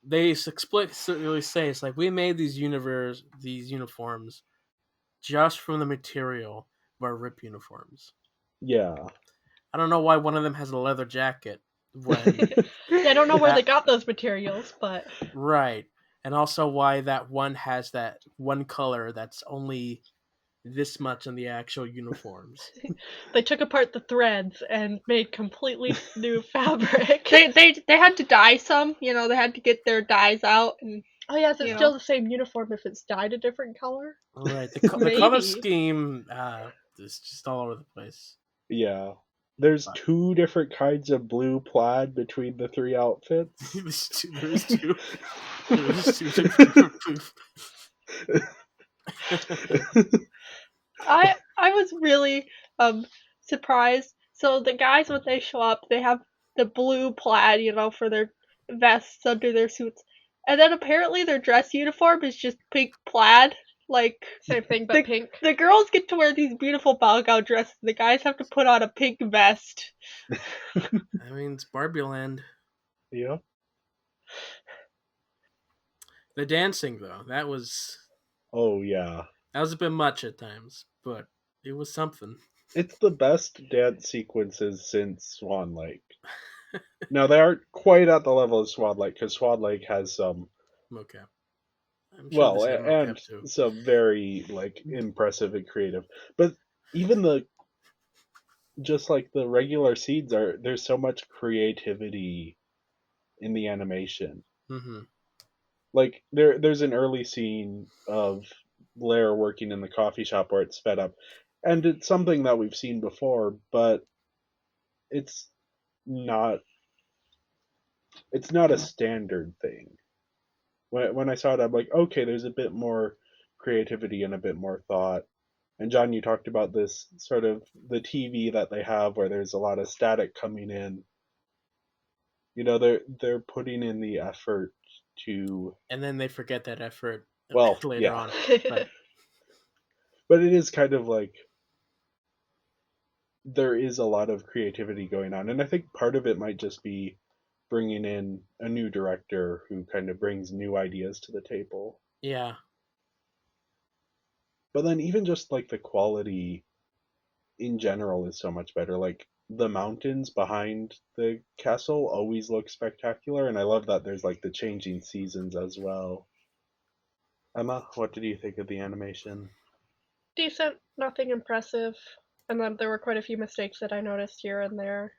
they explicitly say it's like we made these uniforms just from the material of our RIP uniforms. Yeah. I don't know why one of them has a leather jacket when Yeah, I don't know where they got those materials, but right, and also why that one has that one color that's only this much on the actual uniforms. they took apart the threads and made completely new fabric. They had to dye some, they had to get their dyes out and Oh yeah, is it You still know. the same uniform if it's dyed a different color? Right, the color Maybe. scheme is just all over the place. Yeah. There's 2 different kinds of blue plaid between the 3 outfits. There was two different proof. I was really surprised. So the guys when they show up, they have the blue plaid, for their vests under their suits. And then apparently their dress uniform is just pink plaid. Like, Same thing, but pink. the girls get to wear these beautiful ball gown dresses. The guys have to put on a pink vest. I mean, it's Barbie Land. Yeah. The dancing, though, that was Oh yeah. a bit much at times, but it was something. It's the best dance sequences since Swan Lake. Now they aren't quite at the level of Swan Lake because Swan Lake has some Mocap. I'm sure well this had and mocap too. some very like impressive and creative. But even the just like the regular scenes are there's so much creativity in the animation. Mm-hmm. Like there's an early scene of Blair working in the coffee shop where it's sped up, and it's something that we've seen before, but it's not a standard thing. When I saw it, I'm like, okay, there's a bit more creativity and a bit more thought. And John, you talked about this sort of the TV that they have where there's a lot of static coming in. You know, they're putting in the effort to And then they forget that effort well, later yeah. on. But But it is kind of like there is a lot of creativity going on, and I think part of it might just be bringing in a new director who kind of brings new ideas to the table. yeah, But then even just like the quality in general is so much better. Like the mountains behind the castle always look spectacular, and I love that there's like the changing seasons as well. Emma, what did you think of the animation? Decent, nothing impressive. And then there were quite a few mistakes that I noticed here and there.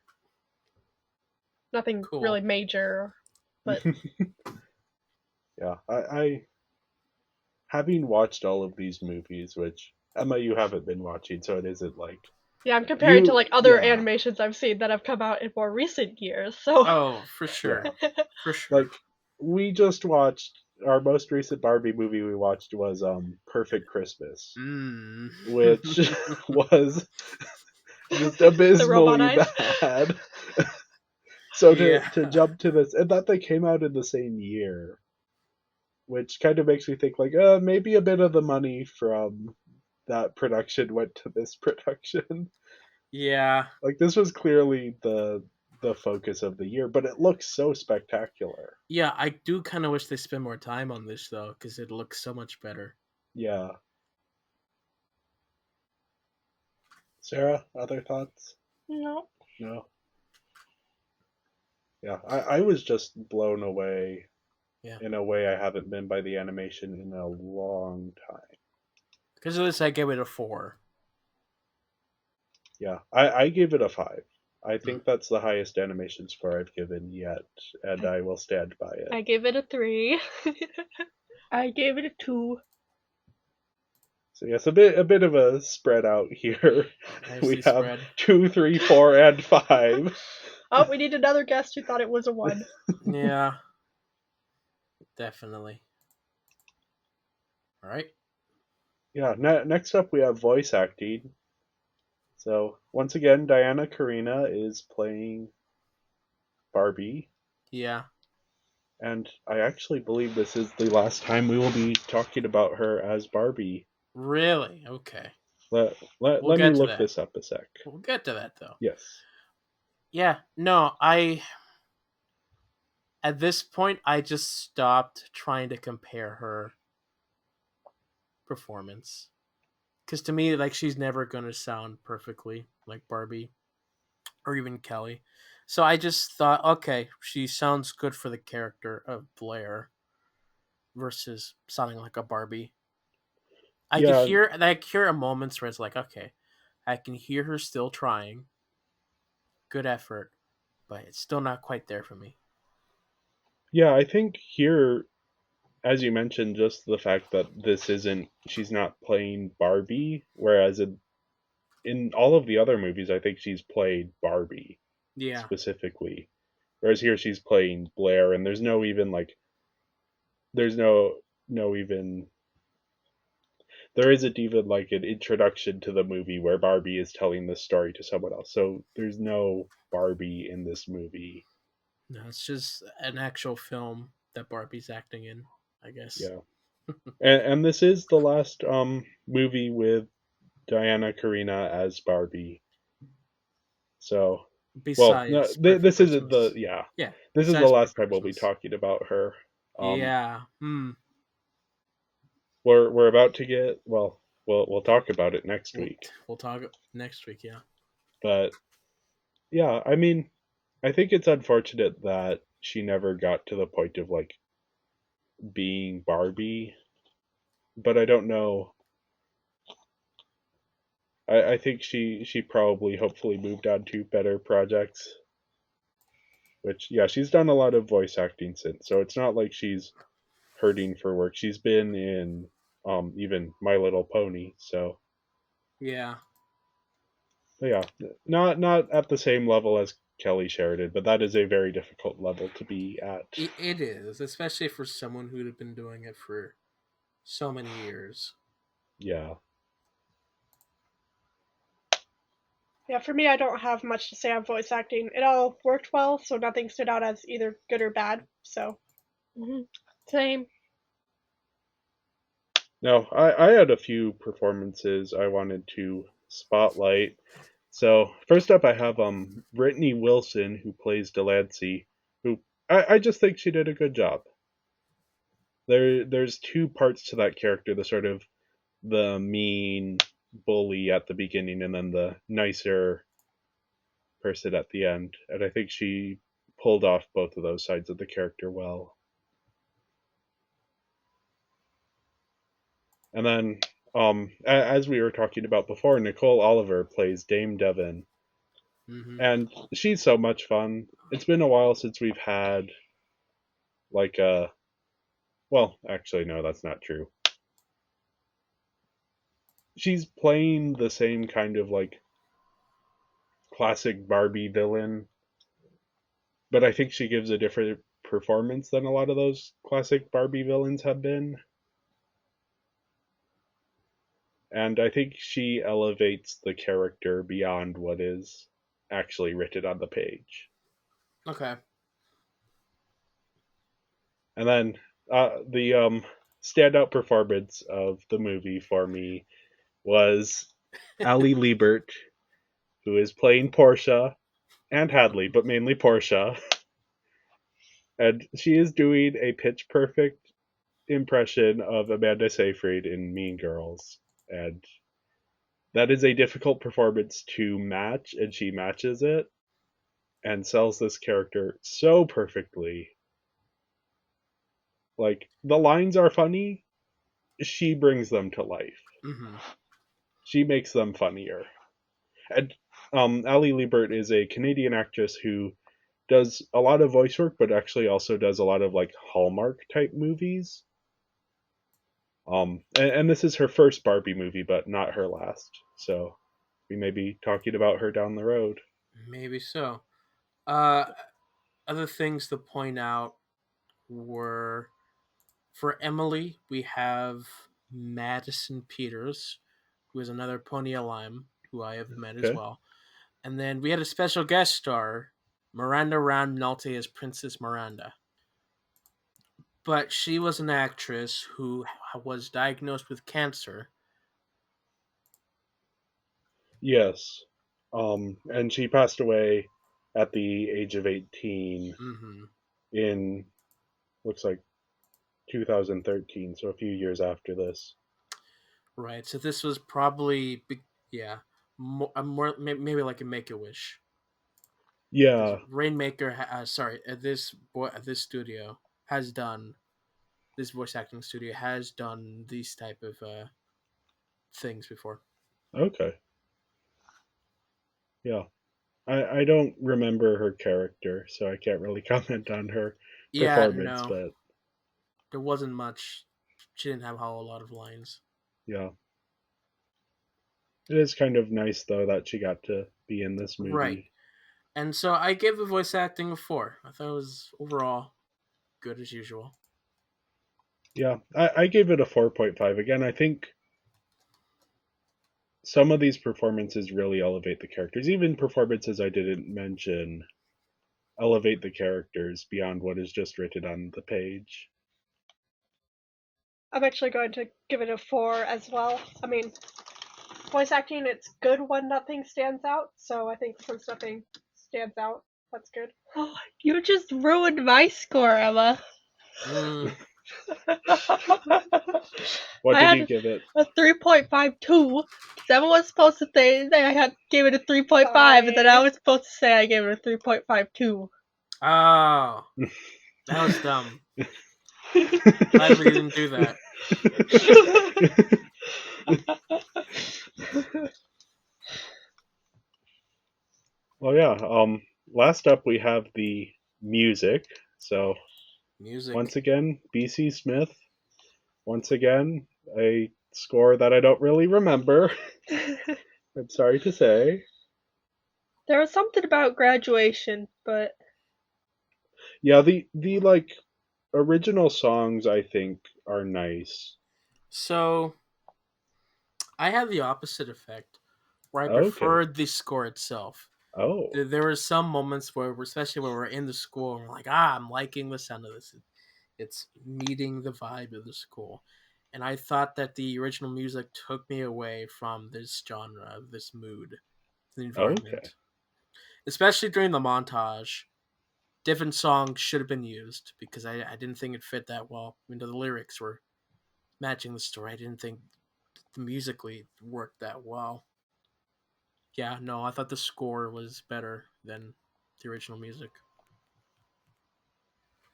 Nothing Cool. really major, but Yeah, I having watched all of these movies, which Emma, you haven't been watching, so it isn't like yeah, I'm comparing to like other yeah. animations I've seen that have come out in more recent years. So oh, for sure, for sure. Like we just watched our most recent Barbie movie we watched was Perfect Christmas, Mm. which was just the abysmally robot eyes. bad. So Yeah. to jump to this, and that they came out in the same year, which kind of makes me think like maybe a bit of the money from that production went to this production. Yeah. Like this was clearly the focus of the year, but it looks so spectacular. Yeah, I do kind of wish they spend more time on this though, because it looks so much better. Yeah. Sarah, other thoughts? No. No. Yeah, I was just blown away Yeah. in a way I haven't been by the animation in a long time. Because of this, I gave it a 4. Yeah, I gave it a 5. I think that's the highest animation score I've given yet, and I will stand by it. I gave it a 3. I gave it a 2. So yes, a bit of a spread out here. We Nicely have spread. 2, 3, 4, and 5. Oh, we need another guest who thought it was a 1. Yeah. Definitely. All right. Yeah, next up we have voice acting. So once again, Diana Karina is playing Barbie, Yeah. and I actually believe this is the last time we will be talking about her as Barbie. Really? Okay. Let We'll me get to look that. this up a sec. We'll get to that though. Yes. Yeah. No, at this point I just stopped trying to compare her performance. Because to me, like, she's never going to sound perfectly like Barbie or even Kelly. So I just thought, okay, she sounds good for the character of Blair versus sounding like a Barbie. I could Yeah, hear moments where it's like, okay, I can hear her still trying. Good effort, but it's still not quite there for me. yeah, I think here, as you mentioned, just the fact that she's not playing Barbie, whereas in all of the other movies, I think she's played Barbie Yeah. specifically. Whereas here she's playing Blair, and there's no even like, there's no even, there isn't even like an introduction to the movie where Barbie is telling this story to someone else. So there's no Barbie in this movie. No, it's just an actual film that Barbie's acting in, I guess. Yeah. And this is the last movie with Diana Karina as Barbie. So, well, no, Besides Birth for this isn't the Christmas. yeah. Yeah. This is the Besides Birth last for time we'll be Christmas. talking about her. Yeah. Hmm. We're about to get we'll talk about it next We'll, week. we'll talk next week. Yeah. But yeah, I mean, I think it's unfortunate that she never got to the point of like being Barbie. But I don't know. I think she probably hopefully moved on to better projects. Which yeah, she's done a lot of voice acting since, so it's not like she's hurting for work. She's been in even My Little Pony, so Yeah. but yeah, not at the same level as Kelly Sheridan, but that is a very difficult level to be at. It is, especially for someone who'd have been doing it for so many years. Yeah. Yeah, for me, I don't have much to say on voice acting. It all worked well, so nothing stood out as either good or bad. So, Same. No, I had a few performances I wanted to spotlight. So first up, I have Brittany Wilson, who plays Delancey, who I just think she did a good job. There's two parts to that character: the sort of the mean bully at the beginning, and then the nicer person at the end. And I think she pulled off both of those sides of the character well. And then, as we were talking about before, Nicole Oliver plays Dame Devon, Hmm. and she's so much fun. It's been a while since we've had like a well, actually no, that's not true. She's playing the same kind of like classic Barbie villain, but I think she gives a different performance than a lot of those classic Barbie villains have been. And I think she elevates the character beyond what is actually written on the page. Okay. And then the standout performance of the movie for me was Ali Liebert, who is playing Portia and Hadley, but mainly Portia. And she is doing a pitch perfect impression of Amanda Seyfried in Mean Girls. And that is a difficult performance to match, and she matches it and sells this character so perfectly. Like, the lines are funny, she brings them to life. Hmm. She makes them funnier. And Ali Liebert is a Canadian actress who does a lot of voice work, but actually also does a lot of like Hallmark type movies. And this is her first Barbie movie, but not her last. So we may be talking about her down the road. Maybe so. Uh, Other things to point out were for Emily, we have Madison Peters, who is another Pony Lime, who I have met as Okay. well. And then we had a special guest star, Miranda Ram Nolte as Princess Miranda. But she was an actress who was diagnosed with cancer. Yes. And she passed away at the age of 18 Hmm. in looks like 2013, so a few years after this. Right. So this was probably, yeah, more maybe like a Make a Wish. Yeah. Rainmaker, sorry, this studio has done this voice acting studio has done these type of things before. Okay. Yeah. I don't remember her character, so I can't really comment on her Yeah, performance, no, but there wasn't much. She didn't have a whole lot of lines. yeah. It is kind of nice though that she got to be in this Right, movie. and so I gave the voice acting a 4. I thought it was overall good as usual. Yeah, I gave it a 4.5. Again, I think some of these performances really elevate the characters. Even performances I didn't mention elevate the characters beyond what is just written on the page. I'm actually going to give it a 4 as well. I mean, voice acting, it's good when nothing stands out, so I think since nothing stands out, that's good. Oh, you just ruined my score, Emma. Mm, What I did had you give it? a 3.52. Emma was supposed to say that gave it a 3.5, and then I was supposed to say I gave it a 3.52. oh, that was dumb. Glad we didn't do that. Well, yeah. Last up we have the music. So Music. once again, BC Smith. Once again, a score that I don't really remember. I'm sorry to say. There was something about graduation, but Yeah, the like original songs I think are nice. So I had the opposite effect, where I Okay. preferred the score itself. Oh. There were some moments where, especially when we're in the school, and we're like, I'm liking the sound of this. It's meeting the vibe of the school. And I thought that the original music took me away from this genre, this mood, the Okay. environment. Especially during the montage. Different songs should have been used because I didn't think it fit that well. I mean, the lyrics were matching the story. I didn't think the musically worked that well. Yeah, no, I thought the score was better than the original music.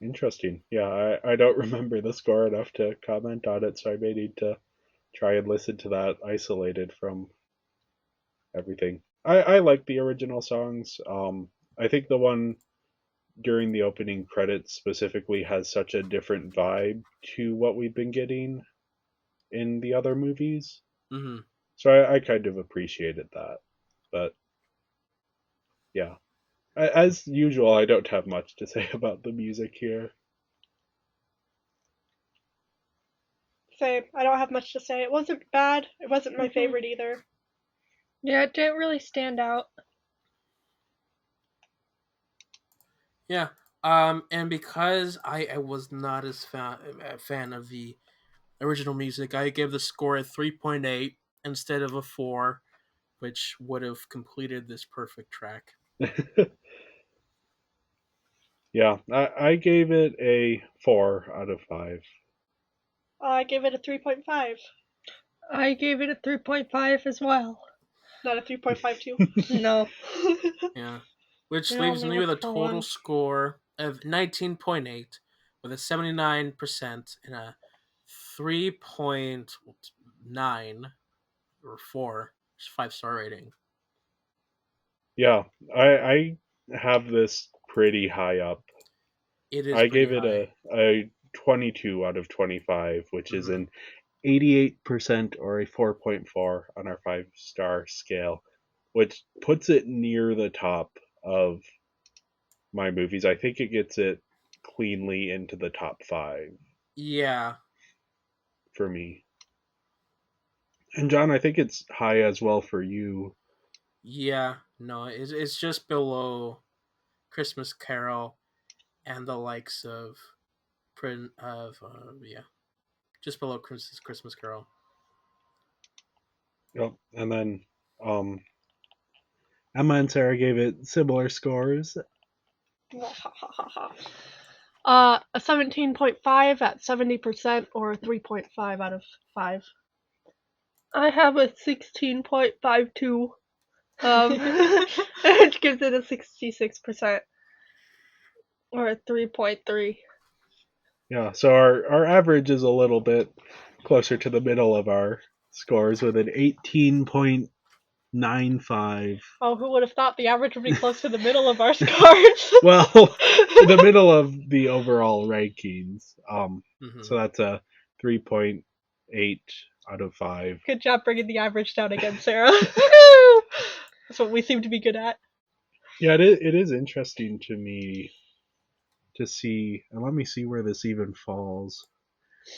Interesting. Yeah, I don't remember the score enough to comment on it, so I may need to try and listen to that isolated from everything. I like the original songs. I think the one during the opening credits specifically has such a different vibe to what we've been getting in the other movies. Mm-hmm. So I kind of appreciated that. But yeah, as usual, I don't have much to say about the music here. Same. I don't have much to say. It wasn't bad. It wasn't my favorite either. yeah, it didn't really stand out. Yeah. And because I was not as a fan of the original music, I gave the score a 3.8 instead of a 4, which would have completed this perfect track. Yeah, I gave it a 4 out of 5. I gave it a 3.5, I gave it a 3.5 as well. not a 3.52. No. Yeah. Which It leaves only me with a worked for total one. score of 19.8 with a 79% and a 3.9 or 4 5-star rating. Yeah, I have this pretty high up. It is I pretty gave it high. a 22 out of 25, which is Mm-hmm. an 88% or a 4.4 on our 5-star scale, which puts it near the top of my movies. I think it gets it cleanly into the top 5 Yeah. for me. And John, I think it's high as well for you. Yeah. No, it's just below Christmas Carol and the likes of yeah, just below Christmas Carol. Yep. And then Emma and Sarah gave it similar scores. A 17.5 at 70% or a 3.5 out of 5. I have a 16.52. Which gives it a 66% or a 3.3. Yeah, so our average is a little bit closer to the middle of our scores with an 18.95. Oh, who would have thought the average would be close to the middle of our scores? Well, the middle of the overall rankings. Mm-hmm. So that's a 3.8 out of 5. Good job bringing the average down again, Sarah. That's what we seem to be good at. Yeah, it is interesting to me to see, and let me see where this even falls.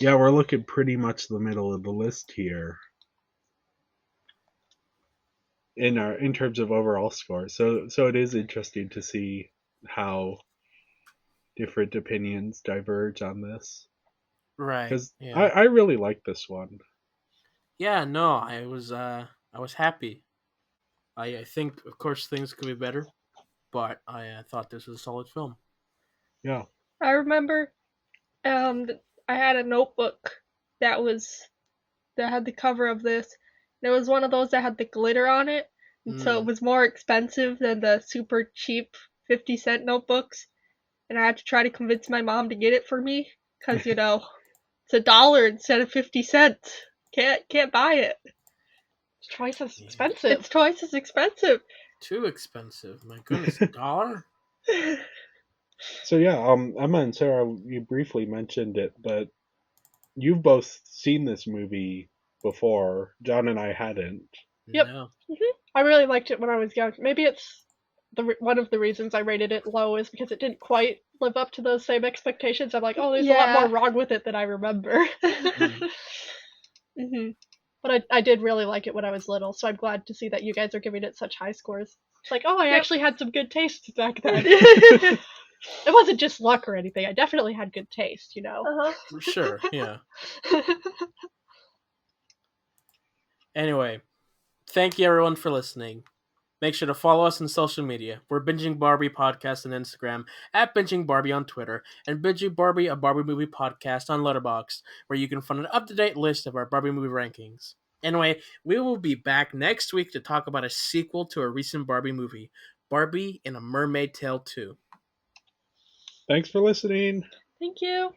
Yeah, we're looking pretty much the middle of the list here in terms of overall score. So it is interesting to see how different opinions diverge on this. Right. because Yeah. I really like this one. Yeah. No, I was happy. I think, of course, things could be better, but I thought this was a solid film. Yeah. I remember I had a notebook that was that had the cover of this. It was one of those that had the glitter on it, and so it Mm. was more expensive than the super cheap 50-cent notebooks. And I had to try to convince my mom to get it for me because it's $1 instead of 50 cents. Can't buy it. It's twice as Yeah. expensive. It's twice as expensive. Too expensive. My goodness, $1? So yeah, Emma and Sarah, you briefly mentioned it, but you've both seen this movie before. John and I hadn't. Yep. No. I really liked it when I was young. Maybe it's one of the reasons I rated it low is because it didn't quite live up to those same expectations. I'm like, oh, there's a lot more wrong with it than I remember. hmm But I did really like it when I was little, so I'm glad to see that you guys are giving it such high scores. It's like, oh, I Yep. actually had some good taste back then. It wasn't just luck or anything. I definitely had good taste, you know. Uh-huh. For sure. Yeah. Anyway, thank you everyone for listening. Make sure to follow us on social media. We're Binging Barbie Podcast on Instagram, at Binging Barbie on Twitter, and Binging Barbie, a Barbie movie podcast on Letterboxd, where you can find an up-to-date list of our Barbie movie rankings. Anyway, we will be back next week to talk about a sequel to a recent Barbie movie, Barbie in a Mermaid Tale 2. Thanks for listening. Thank you.